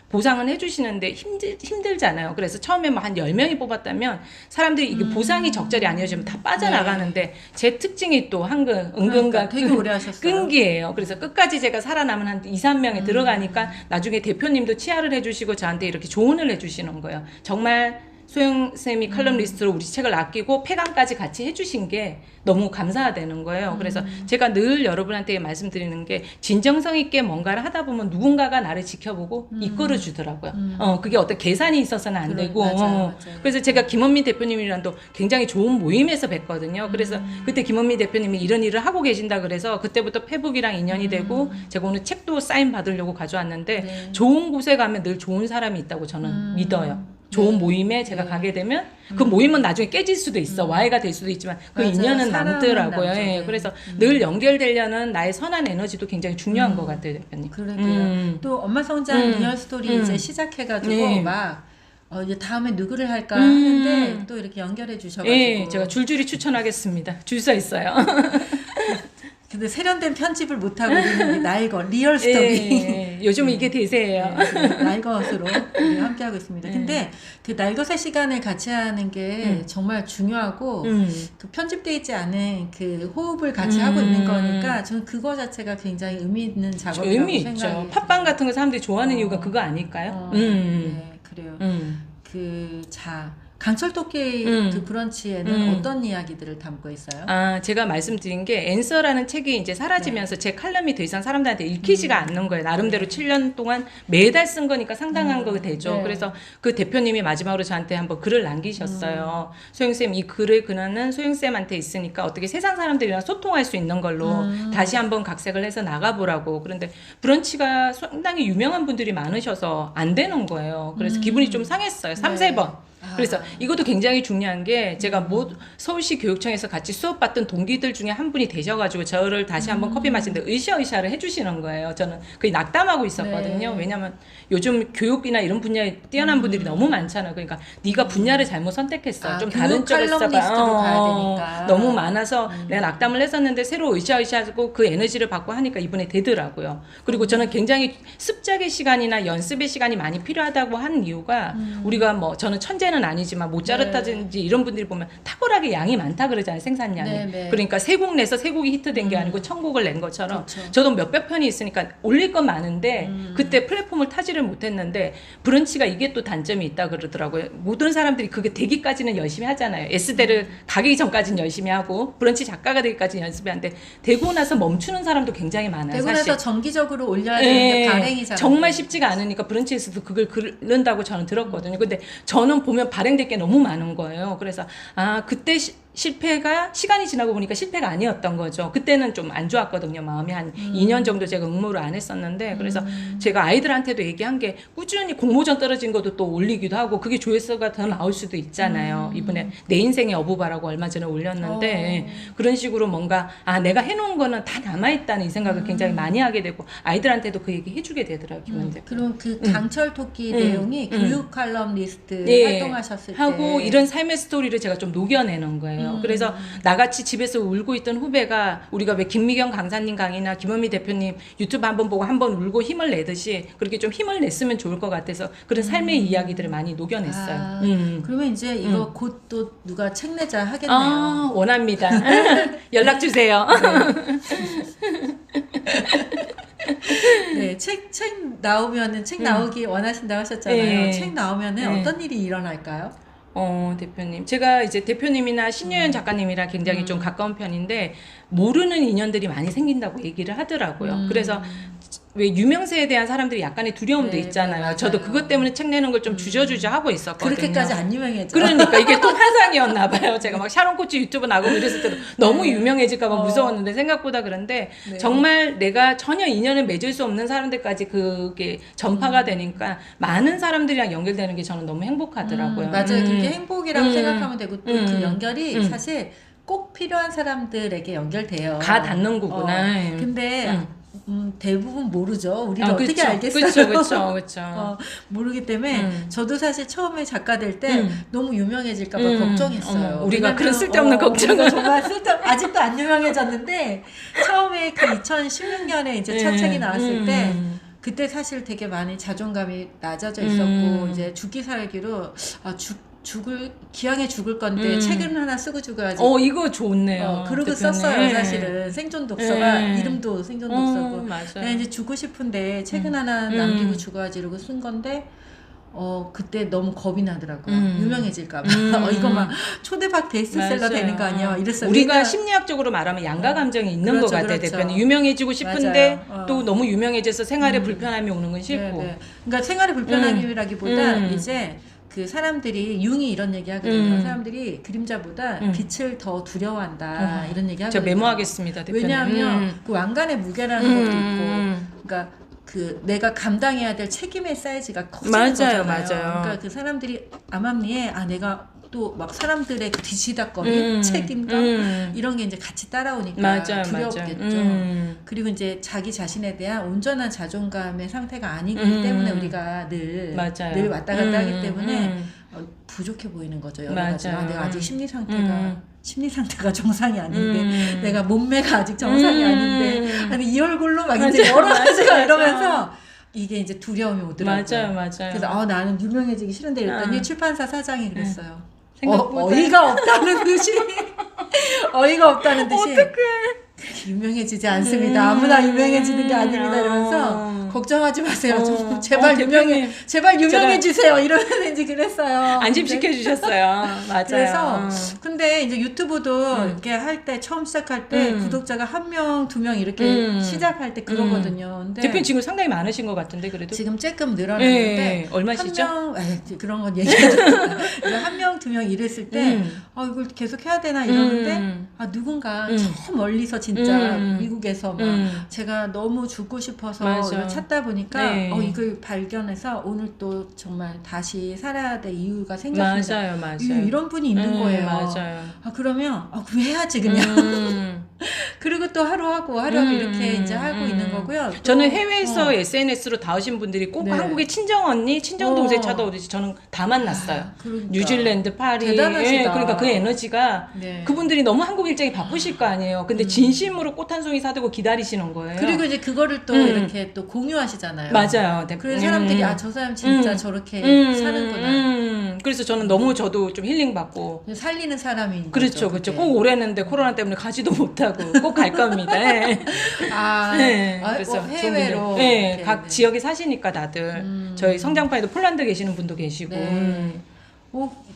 B: 보상은 해주시는데 힘들잖아요. 그래서 처음에 뭐 한 10명이 뽑았다면 사람들이 이게 보상이 적절히 아니어지면 다 빠져나가는데 제 특징이 또 은근가
A: 되게 오래 하셨어요.
B: 끈기예요. 그래서 끝까지 제가 살아남은 한 2, 3명에 들어가니까 나중에 대표님도 치아를 해주시고 저한테 이렇게 조언을 해주시는 거예요. 정말 소영쌤이 칼럼니스트로 우리 책을 아끼고 폐간까지 같이 해주신 게 너무 감사하다는 거예요. 그래서 제가 늘 여러분한테 말씀드리는 게 진정성 있게 뭔가를 하다 보면 누군가가 나를 지켜보고 이끌어 주더라고요. 그게 어떤 계산이 있어서는 안 되고.
A: 맞아요.
B: 그래서 제가 김원민 대표님이랑도 굉장히 좋은 모임에서 뵀거든요. 그래서 그때 김원민 대표님이 이런 일을 하고 계신다 그래서 그때부터 페북이랑 인연이 되고 제가 오늘 책도 사인 받으려고 가져왔는데
A: 네.
B: 좋은 곳에 가면 늘 좋은 사람이 있다고 저는 믿어요. 좋은 모임에 제가 가게 되면 그 모임은 나중에 깨질 수도 있어. 와해가 될 수도 있지만 그
A: 맞아요.
B: 인연은
A: 사람은
B: 남더라고요.
A: 남죠.
B: 예.
A: 네.
B: 그래서 늘 연결되려는 나의 선한 에너지도 굉장히 중요한 것 같아요, 대표님.
A: 그러게요. 또 엄마 성장 리얼 스토리 이제 시작해가지고
B: 네.
A: 막 이제 다음에 누구를 할까 하는데 또 이렇게 연결해 주셔가지고.
B: 예, 제가 줄줄이 추천하겠습니다. 줄 서 있어요.
A: 근데 세련된 편집을 못하고 우리는 날것 리얼 스토리.
B: 예, 요즘 이게 대세예요.
A: 날것으로 우리 함께하고 있습니다. 근데 그 날것의 시간을 같이 하는 게 정말 중요하고 그 편집되어 있지 않은 그 호흡을 같이 하고 있는 거니까 저는 그거 자체가 굉장히 의미 있는 작업이라고
B: 의미
A: 생각해요.
B: 있죠. 팟빵 같은 거 사람들이 좋아하는 이유가 그거 아닐까요?
A: 네, 그래요. 강철토끼 그 브런치에는 어떤 이야기들을 담고 있어요?
B: 제가 말씀드린 게 앤서라는 책이 이제 사라지면서 제 칼럼이 더 이상 사람들한테 읽히지가 않는 거예요. 나름대로 7년 동안 매달 쓴 거니까 상당한 거 되죠.
A: 네.
B: 그래서 그 대표님이 마지막으로 저한테 한번 글을 남기셨어요. 소영쌤 이 글을 그나는 소영쌤한테 있으니까 어떻게 세상 사람들이랑 소통할 수 있는 걸로 다시 한번 각색을 해서 나가보라고. 그런데 브런치가 상당히 유명한 분들이 많으셔서 안 되는 거예요. 그래서 기분이 좀 상했어요. 3,
A: 네.
B: 3번. 그래서 이것도 굉장히 중요한 게 제가 서울시 교육청에서 같이 수업받던 동기들 중에 한 분이 되셔가지고 저를 다시 한번 커피 마시는데 으쌰으쌰를 해주시는 거예요. 저는 거의 낙담하고 있었거든요.
A: 네.
B: 왜냐면 요즘 교육이나 이런 분야에 뛰어난 분들이 너무 많잖아요. 그러니까 네가 분야를 잘못 선택했어. 좀 다른 쪽에
A: 칼럼니스트로 가야 되니까.
B: 너무 많아서 내가 낙담을 했었는데 새로 으쌰으쌰하고 그 에너지를 받고 하니까 이번에 되더라고요. 그리고 저는 굉장히 습작의 시간이나 연습의 시간이 많이 필요하다고 한 이유가 우리가 저는 천재 천재는 아니지만 모차르트든지 이런 분들이 보면 탁월하게 양이 많다 그러잖아요. 생산량이.
A: 네, 네.
B: 그러니까 세 곡 내서 세 곡이 히트된 게 아니고 1000곡을 낸 것처럼
A: 그렇죠.
B: 저도 몇백 편이 있으니까 올릴 건 많은데 그때 플랫폼을 타지를 못했는데 브런치가 이게 또 단점이 있다 그러더라고요. 모든 사람들이 그게 되기까지는 열심히 하잖아요. S대를 가기 전까지는 열심히 하고 브런치 작가가 되기까지는 열심히 하는데 되고 나서 멈추는 사람도 굉장히 많아요.
A: 되고
B: 사실.
A: 나서 정기적으로 올려야 되는데 발행이 잘
B: 정말 쉽지가 않으니까 브런치에서도 그걸 그른다고 저는 들었거든요. 근데 저는 보면 발행될 게 너무 많은 거예요. 그래서 그때 실패가 시간이 지나고 보니까 실패가 아니었던 거죠. 그때는 좀 안 좋았거든요. 마음이 한 2년 정도 제가 응모를 안 했었는데 그래서 제가 아이들한테도 얘기한 게 꾸준히 공모전 떨어진 것도 또 올리기도 하고 그게 조회수가 더 나올 수도 있잖아요. 이번에 내 인생의 어부바라고 얼마 전에 올렸는데 그런 식으로 뭔가 내가 해놓은 거는 다 남아있다는 이 생각을 굉장히 많이 하게 되고 아이들한테도 그 얘기 해주게 되더라고요.
A: 그럼 그 강철 토끼 내용이 교육 칼럼니스트 활동하셨을 때
B: 하고 이런 삶의 스토리를 제가 좀 녹여내는 거예요. 그래서 나같이 집에서 울고 있던 후배가 우리가 왜 김미경 강사님 강의나 김원미 대표님 유튜브 한번 보고 한번 울고 힘을 내듯이 그렇게 좀 힘을 냈으면 좋을 것 같아서 그런 삶의 이야기들을 많이 녹여냈어요.
A: 그러면 이제 이거 곧 또 누가 책 내자 하겠네요.
B: 원합니다. 연락 주세요.
A: 네, 책 나오면은 책 나오기 원하신다고 하셨잖아요.
B: 네.
A: 책 나오면은 어떤 일이 일어날까요?
B: 대표님. 제가 이제 대표님이나 신여연 작가님이랑 굉장히 좀 가까운 편인데, 모르는 인연들이 많이 생긴다고 얘기를 하더라고요. 그래서 왜 유명세에 대한 사람들이 약간의 두려움도
A: 네,
B: 있잖아요.
A: 맞아요.
B: 저도 그것 때문에 책 내는 걸 좀 주저주저 하고 있었거든요.
A: 그렇게까지 안 유명해져.
B: 그러니까 이게 또 환상이었나 봐요. 제가 막 샤론 코치 유튜브 나가고 이랬을 때도 너무 유명해질까 봐 무서웠는데 생각보다 그런데
A: 네.
B: 정말 내가 전혀 인연을 맺을 수 없는 사람들까지 그게 전파가 되니까 많은 사람들이랑 연결되는 게 저는 너무 행복하더라고요.
A: 맞아요. 그게 행복이라고 생각하면 되고 또 그 연결이
B: 음.
A: 사실 꼭 필요한 사람들에게 연결돼요.
B: 가 닿는 거구나.
A: 근데 대부분 모르죠. 우리가 어떻게 알겠어요?
B: 그렇죠.
A: 모르기 때문에 저도 사실 처음에 작가 될 때 너무 유명해질까 봐 걱정했어요.
B: 우리가
A: 왜냐면,
B: 그런 쓸데없는 걱정을.
A: 우리가 정말 아직도 안 유명해졌는데 처음에 그 2016년에 이제 첫 책이 나왔을 때 그때 사실 되게 많이 자존감이 낮아져 있었고 이제 죽기 살기로 기왕에 죽을 건데 책은 하나 쓰고 죽어야지.
B: 이거 좋네요.
A: 그러고
B: 대표님.
A: 썼어요. 사실은 생존 독서가 이름도 생존 독서고.
B: 맞아요.
A: 그냥 이제 죽고 싶은데 책은 하나 남기고 죽어야지 이러고 쓴 건데 그때 너무 겁이 나더라고요. 유명해질까 봐. 이거 막 초대박 베스트셀러
B: 맞아요.
A: 되는 거 아니야? 이랬어요.
B: 우리가 심리학적으로 말하면 양가 감정이 있는
A: 그렇죠,
B: 것 같아요.
A: 그렇죠.
B: 대표님. 유명해지고 싶은데
A: 맞아요.
B: 또 너무 유명해져서 생활에 불편함이 오는 건 싫고.
A: 네. 그러니까 생활의 불편함이라기보다 이제 그 사람들이 융이 이런 얘기 하거든요. 사람들이 그림자보다 빛을 더 두려워한다 이런 얘기 하거든요.
B: 저 메모하겠습니다, 대표님.
A: 왜냐하면 그 왕관의 무게라는 것도 있고, 그러니까 그 내가 감당해야 될 책임의 사이즈가 커지는 거잖아요.
B: 맞아요.
A: 그러니까 그 사람들이 암암리에 내가 또 막 사람들의 그 뒤치다거리, 책임감 이런 게 이제 같이 따라오니까 두렵겠죠. 그리고 이제 자기 자신에 대한 온전한 자존감의 상태가 아니기 때문에 우리가 늘 왔다 갔다 하기 때문에 부족해 보이는 거죠. 여러 가지가. 내가 아직 심리 상태가 정상이 아닌데, 내가 몸매가 아직 정상이 아닌데, 아니 이 얼굴로 막 이제 여러 가지가 이러면서 이게 이제 두려움이 오더라고요.
B: 맞아요.
A: 그래서 나는 유명해지기 싫은데 이랬더니 출판사 사장이 그랬어요.
B: 생각보다.
A: 어이가 없다는 듯이 어이가 없다는 듯이 유명해지지 않습니다. 아무나 유명해지는 게 아닙니다. 이러면서 걱정하지 마세요. 좀 제발 유명해지세요. 이러면 이제 그랬어요.
B: 안심시켜 주셨어요. 맞아요.
A: 그래서 근데 이제 유튜브도 이렇게 할 때 처음 시작할 때 구독자가 1명, 2명 이렇게 시작할 때 그러거든요. 근데
B: 대표님 지금 상당히 많으신 것 같은데 그래도
A: 지금 조금 늘어났는데
B: 얼마시죠?
A: 그런 건 얘기해도 1명, 2명 이랬을 때 이걸 계속 해야 되나 이러는데 누군가 저 멀리서 진짜 미국에서 막 제가 너무 죽고 싶어서 이걸 찾다 보니까 이걸 발견해서 오늘 또 정말 다시 살아야 될 이유가 생겼습니다.
B: 맞아요.
A: 이런 분이 있는 거예요.
B: 맞아요.
A: 그러면 해야지 그냥. 그리고 또 하루하고 이렇게 이제 하고 있는 거고요. 또,
B: 저는 해외에서 SNS로 다 오신 분들이 꼭
A: 네.
B: 한국의 친정 언니, 친정 동생 찾아오듯이 저는 다 만났어요.
A: 그러니까.
B: 뉴질랜드, 파리.
A: 대단하시다.
B: 예, 그러니까 그 에너지가
A: 네.
B: 그분들이 너무 한국 일정이 바쁘실 거 아니에요. 근데 진심으로 꽃 한 송이 사들고 기다리시는 거예요.
A: 그리고 이제 그거를 또 이렇게 또 공유하시잖아요.
B: 맞아요.
A: 그래서 사람들이 아, 저 사람 진짜 저렇게 사는구나.
B: 그래서 저는 너무 저도 좀 힐링 받고.
A: 살리는 사람인
B: 그렇죠,
A: 거죠.
B: 그렇죠.
A: 그게.
B: 꼭 올해는데 코로나 때문에 가지도 못하고 꼭 갈 겁니다. 예.
A: 아,
B: 네,
A: 아,
B: 그래서
A: 해외로.
B: 네,
A: 이렇게,
B: 각
A: 네.
B: 지역에 사시니까 다들 저희 성장파에도 폴란드 계시는 분도 계시고.
A: 네.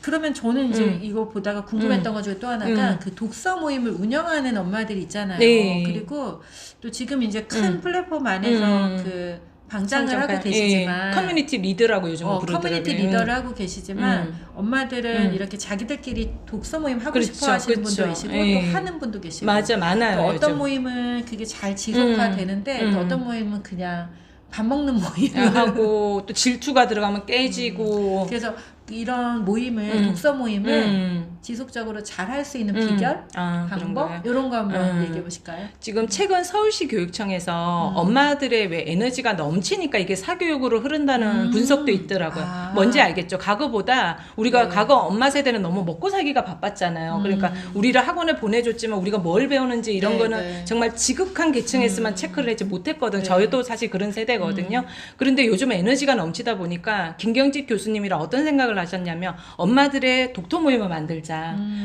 A: 그러면 저는 이제 이거 보다가 궁금했던 것 중에 또 하나가 그 독서 모임을 운영하는 엄마들이 있잖아요.
B: 네.
A: 그리고 또 지금 이제 큰 플랫폼 안에서 그 방장을 하고 계시지만
B: 커뮤니티 리더라고 요즘 부르더라고요.
A: 커뮤니티 리더를 하고 계시지만 엄마들은 이렇게 자기들끼리 독서 모임 하고
B: 그렇죠,
A: 싶어 하시는
B: 그렇죠.
A: 분도 계시고
B: 예.
A: 또 하는 분도 계시고
B: 맞아, 많아요.
A: 또 어떤
B: 요즘.
A: 모임은 그게 잘 지속화되는데 또 어떤 모임은 그냥 밥 먹는 모임
B: 하고 또 질투가 들어가면 깨지고.
A: 그래서 이런 모임을 독서 모임을 지속적으로 잘 할 수 있는 비결,
B: 아, 그런
A: 방법
B: 거예요?
A: 이런 거 한번 얘기해 보실까요?
B: 지금 최근 서울시 교육청에서 엄마들의 왜 에너지가 넘치니까 이게 사교육으로 흐른다는 분석도 있더라고요.
A: 아.
B: 뭔지 알겠죠? 과거보다 우리가
A: 네.
B: 과거 엄마 세대는 너무 먹고 살기가 바빴잖아요. 그러니까 우리를 학원에 보내줬지만 우리가 뭘 배우는지 이런
A: 네,
B: 거는
A: 네.
B: 정말 지극한 계층에서만 체크를 하지 못했거든요.
A: 네.
B: 저희도 사실 그런 세대거든요. 그런데 요즘 에너지가 넘치다 보니까 김경집 교수님이랑 어떤 생각을 하셨냐면 엄마들의 독서 모임을 만들자.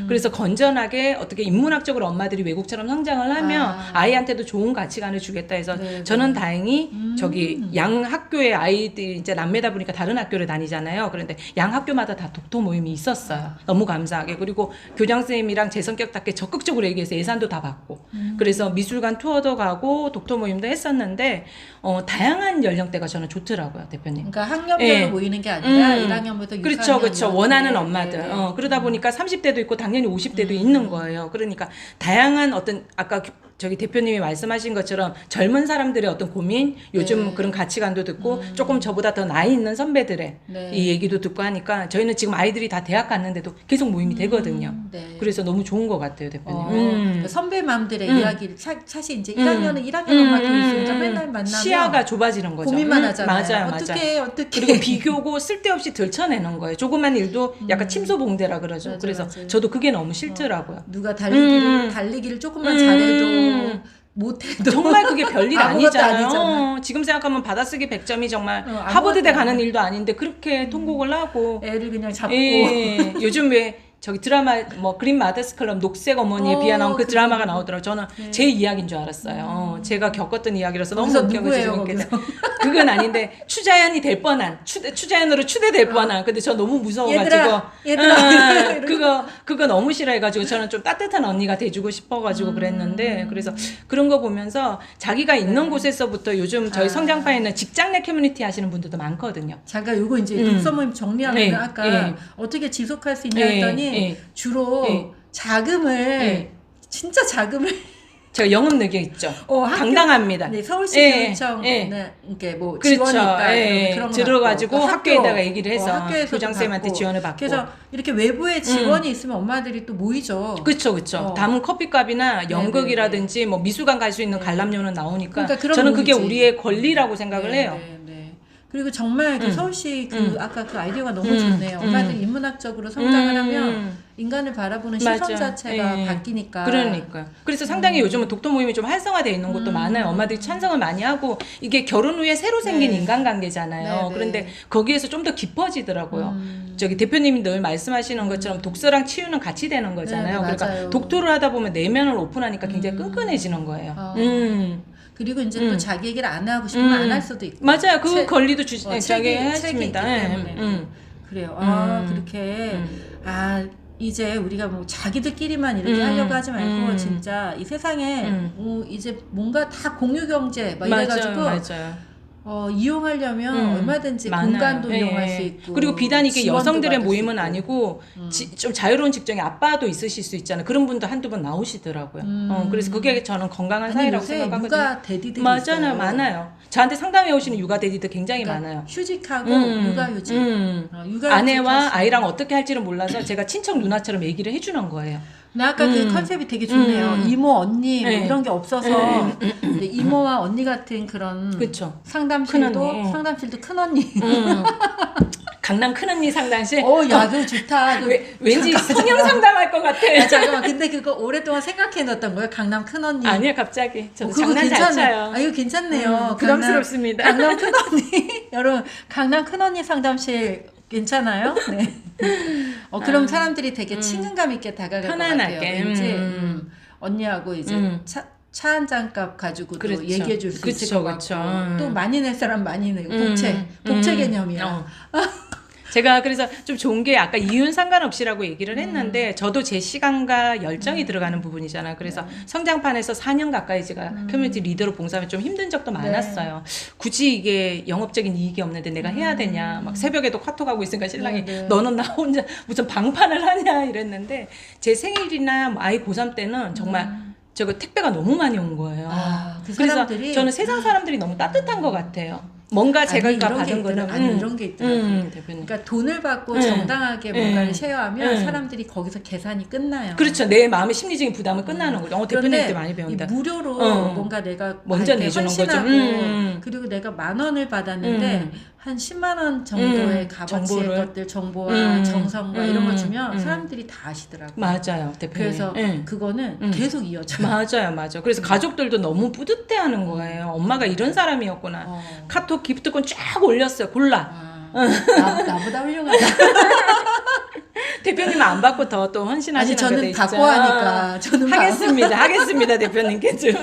B: 그래서 건전하게 어떻게 인문학적으로 엄마들이 외국처럼 성장을 하면 아이한테도 좋은 가치관을 주겠다 해서
A: 네,
B: 저는 다행히 저기 양 학교의 아이들이 이제 남매다 보니까 다른 학교를 다니잖아요. 그런데 양 학교마다 다 독서 모임이 있었어요. 너무 감사하게. 그리고 교장 선생님이랑 제 성격답게 적극적으로 얘기해서 예산도 다 받고 그래서 미술관 투어도 가고 독서 모임도 했었는데 다양한 연령대가 저는 좋더라고요, 대표님.
A: 그러니까 학년별로
B: 예.
A: 모이는 게 아니라 1학년부터 6학년
B: 그렇죠, 그렇죠. 원하는
A: 네,
B: 엄마들.
A: 네, 네.
B: 그러다 보니까 30대도 있고 당연히 50대도 있는 거예요. 그러니까 다양한 어떤 아까 저기 대표님이 말씀하신 것처럼 젊은 사람들의 어떤 고민, 요즘
A: 네.
B: 그런 가치관도 듣고 조금 저보다 더 나이 있는 선배들의
A: 네.
B: 이 얘기도 듣고 하니까 저희는 지금 아이들이 다 대학 갔는데도 계속 모임이 되거든요.
A: 네.
B: 그래서 너무 좋은 것 같아요, 대표님.
A: 그러니까 선배맘들의 이야기를 사실 이제 1학년은 1학년 엄마들이 있으니까 맨날 만나면
B: 시야가 좁아지는 거죠.
A: 고민만 하잖아요.
B: 맞아요,
A: 어떻게
B: 그리고 비교고 쓸데없이 들춰내는 거예요. 조그만 일도 약간 침소봉대라 그러죠.
A: 맞아,
B: 그래서
A: 맞아.
B: 저도 그게 너무 싫더라고요.
A: 누가 달리기를 조금만 잘해도 못해도
B: 정말 그게 별일
A: 아무것도
B: 아니잖아요.
A: 아니잖아.
B: 지금 생각하면 받아쓰기 100점이 정말
A: 아무것도
B: 하버드대 가는
A: 아니야.
B: 일도 아닌데 그렇게 통곡을 하고
A: 애를 그냥 잡고
B: 예, 요즘 왜 저기 드라마 뭐 그린 마더스 클럽 녹색 어머니에 비하 나온 그 드라마가 나오더라고요. 저는 제 이야기인 줄 알았어요. 제가 겪었던 이야기라서 너무
A: 거기서
B: 웃겨가지고
A: 누구예요,
B: 재밌게 그건 아닌데 추자연이 될 뻔한 추자연으로 추대될 뻔한 근데 저 너무 무서워가지고
A: 얘들아
B: 그거 너무 싫어해가지고 저는 좀 따뜻한 언니가 돼주고 싶어가지고 그랬는데 그래서 그런 거 보면서 자기가 있는 곳에서부터 요즘 저희 성장파에는 직장 내 커뮤니티 하시는 분들도 많거든요.
A: 잠깐 요거 이제 독서 모임 정리하면
B: 네,
A: 아까
B: 네.
A: 어떻게 지속할 수 있냐
B: 네,
A: 했더니
B: 네.
A: 주로
B: 네.
A: 자금을
B: 네.
A: 진짜 자금을
B: 제가 영업 능력 있죠.
A: 학교-
B: 당당합니다.
A: 네, 서울시
B: 예,
A: 교육청에
B: 예.
A: 이렇게 뭐
B: 그렇죠.
A: 지원이 있다
B: 예,
A: 그런 거
B: 들어가지고
A: 받고,
B: 학교에다가 얘기를 해서
A: 학교에서도
B: 교장쌤한테
A: 받고.
B: 지원을 받고.
A: 그래서 이렇게 외부에 지원이 있으면 엄마들이 또 모이죠.
B: 그렇죠, 그렇죠. 담은 커피값이나 연극이라든지 뭐 미술관 갈 수 있는 관람료는 나오니까
A: 그러니까 그런
B: 저는 그게
A: 모이지.
B: 우리의 권리라고 생각을
A: 네,
B: 해요.
A: 네, 네. 그리고 정말 그 서울시 아까 그 아이디어가 너무 좋네요. 엄마들이 인문학적으로 성장을 하면 인간을 바라보는 시선
B: 맞아.
A: 자체가
B: 예.
A: 바뀌니까.
B: 그러니까요. 그래서 상당히 요즘은 독도 모임이 좀 활성화되어 있는 곳도 많아요. 엄마들이 찬성을 많이 하고 이게 결혼 후에 새로 생긴
A: 네.
B: 인간관계잖아요.
A: 네, 네.
B: 그런데 거기에서 좀 더 깊어지더라고요. 저기 대표님이 늘 말씀하시는 것처럼 독서랑 치유는 같이 되는 거잖아요.
A: 네, 네,
B: 그러니까
A: 맞아요.
B: 독도를 하다 보면 내면을 오픈하니까 굉장히 끈끈해지는 거예요.
A: 그리고 이제 또 자기 얘기를 안 하고 싶으면 안 할 수도 있고.
B: 맞아요. 그 권리도
A: 책이
B: 자기
A: 있기
B: 하십니다.
A: 때문에. 그래요. 그렇게 이제 우리가 뭐 자기들끼리만 이렇게 하려고 하지 말고 진짜 이 세상에 이제 뭔가 다 공유 경제 막 이래가지고
B: 맞아요.
A: 이용하려면 얼마든지
B: 많아요.
A: 공간도
B: 예,
A: 이용할
B: 예.
A: 수 있고
B: 그리고 비단 이게
A: 지원도
B: 여성들의
A: 받을 수
B: 모임은
A: 있고.
B: 아니고 좀 자유로운 직종에 아빠도 있으실 수 있잖아요. 그런 분도 한두 번 나오시더라고요. 그래서 그게 저는 건강한
A: 아니
B: 사회라고
A: 요새
B: 생각하거든요.
A: 육아 대디들이
B: 맞아요,
A: 있어요.
B: 많아요. 저한테 상담해 오시는 육아 대디들 굉장히
A: 그러니까
B: 많아요.
A: 휴직하고 육아휴직. 육아휴직
B: 아내와
A: 할 수-
B: 아이랑 어떻게 할지를 몰라서 제가 친척 누나처럼 얘기를 해주는 거예요.
A: 근데 아까 그 컨셉이 되게 좋네요. 이모, 언니 뭐
B: 네.
A: 이런 게 없어서 근데 이모와 언니 같은 그런
B: 그쵸.
A: 상담실도
B: 큰언니.
A: 상담실도 큰 언니.
B: 강남 큰언니 상담실.
A: 야, 그거 좋다.
B: 왠지 성형 상담할 것 같아.
A: 아, 잠깐만. 근데 그거 오랫동안 생각해놨던 거예요? 강남 큰 언니.
B: 아니요, 갑자기. 저도
A: 그거
B: 장난 잘 쳐요.
A: 이거 괜찮네요.
B: 부담스럽습니다.
A: 강남 큰 언니. 여러분, 강남 큰 언니 상담실 괜찮아요? 네. 그럼 사람들이 되게 친근감 있게 다가갈 것
B: 편안하게.
A: 같아요. 왠지 언니하고 이제 차 한 잔 값 가지고도
B: 그렇죠.
A: 얘기해 줄 수
B: 그쵸,
A: 있을 것 같고
B: 그쵸.
A: 또 많이 낼 사람 많이 내고 복채 개념이야.
B: 제가 그래서 좀 좋은 게 아까 이윤 상관없이라고 얘기를 했는데 저도 제 시간과 열정이 들어가는 부분이잖아요. 그래서 성장판에서 4년 가까이 제가 커뮤니티 리더로 봉사하면 좀 힘든 적도 많았어요. 굳이 이게 영업적인 이익이 없는데 내가 해야 되냐. 막 새벽에도 카톡하고 있으니까 신랑이 너는 나 혼자 무슨 방판을 하냐 이랬는데 제 생일이나 뭐 아이 고3 때는 정말 저거 택배가 너무 많이 온 거예요.
A: 그
B: 그래서
A: 사람들이
B: 저는 세상 사람들이 너무 따뜻한 것 같아요. 뭔가 제가 받은 거는
A: 이런 게 있더라고요.
B: 대표님.
A: 그러니까 돈을 받고 정당하게 뭔가를 쉐어하면 사람들이 거기서 계산이 끝나요.
B: 그렇죠. 내 마음의 심리적인 부담은 끝나는 거죠. 대표님
A: 그런데
B: 때 많이 배운다.
A: 이 무료로 뭔가 내가
B: 먼저
A: 이렇게
B: 내주는 거죠.
A: 헌신하고 그리고 내가 10,000원을 받았는데 한 10만 원 정도의 값어치의
B: 정보를.
A: 것들 정보와 정성과 이런 걸 주면 사람들이 다 아시더라고요.
B: 맞아요, 대표님.
A: 그래서 그거는 계속 이어져요.
B: 맞아요. 그래서 가족들도 너무 뿌듯해하는 거예요. 엄마가 이런 사람이었구나. 카톡 기프트콘 쫙 올렸어요. 골라.
A: 나보다 훌륭하다.
B: 대표님은 안 받고 더 또 헌신하시는 거
A: 저는 받고 하니까. 저는
B: 하겠습니다, 대표님께 좀.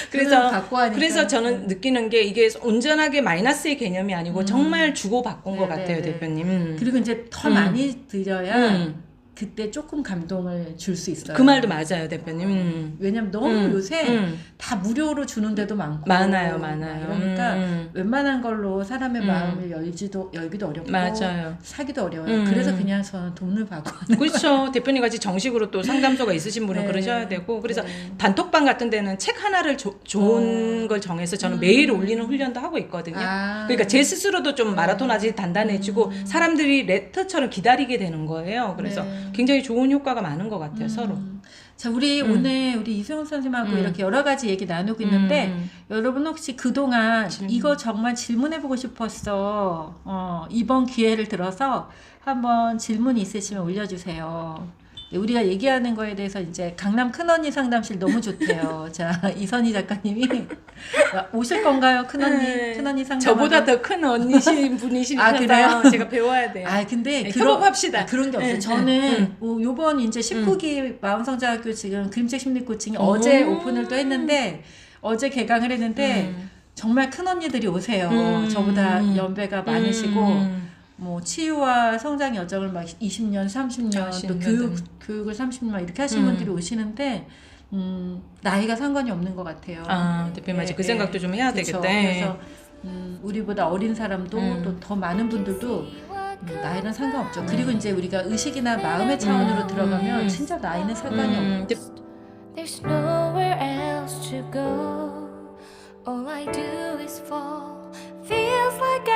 B: 그래서 저는 느끼는 게 이게 온전하게 마이너스의 개념이 아니고 정말 주고받은 것 같아요, 대표님.
A: 그리고 이제 더 많이 드려야 그때 조금 감동을 줄 수 있어요.
B: 그 말도 맞아요, 대표님.
A: 왜냐면 너무 요새 다 무료로 주는 데도
B: 많아요.
A: 그러니까 웬만한 걸로 사람의 마음을 열기도 어렵고
B: 맞아요.
A: 사기도 어려워요. 그래서 그냥 저는 돈을 받고 하는
B: 그렇죠. 대표님 같이 정식으로 또 상담소가 있으신 분은 그러셔야 되고 그래서 단톡방 같은 데는 책 하나를 좋은 걸 정해서 저는 매일 올리는 훈련도 하고 있거든요. 그러니까 제 스스로도 좀 마라톤 아직 단단해지고 사람들이 레터처럼 기다리게 되는 거예요. 그래서 굉장히 좋은 효과가 많은 것 같아요, 서로.
A: 자, 오늘 우리 이수영 선생님하고 이렇게 여러 가지 얘기 나누고 있는데 여러분 혹시 그동안 이거 정말 질문해보고 싶었어. 이번 기회를 들어서 한번 질문 있으시면 올려주세요. 우리가 얘기하는 거에 대해서 이제 강남 큰언니 상담실 너무 좋대요. 자, 이선희 작가님이 오실 건가요? 큰언니 상담.
B: 저보다 더 큰 언니신 분이시니까
A: 그래요?
B: 제가 배워야 돼요.
A: 근데
B: 협업합시다.
A: 그런 게 없어요. 저는 요번 이제 19기 마음성장학교 지금 그림책 심리 코칭이 어제 오픈을 또 했는데 어제 개강을 했는데 정말 큰 언니들이 오세요. 저보다 연배가 많으시고 뭐 치유와 성장 여정을 막 20년, 30년 또 교육을 30년 이렇게 하신 분들이 오시는데 나이가 상관이 없는 것 같아요.
B: 대표님 맞아. 그 생각도 좀 해야
A: 그쵸?
B: 되겠다.
A: 그래서 우리보다 어린 사람도 또 더 많은 분들도 나이는 상관없죠. 그리고 이제 우리가 의식이나 마음의 차원으로 들어가면 진짜 나이는 상관이 없고.
C: There's nowhere else to go. All I do is fall. Feels like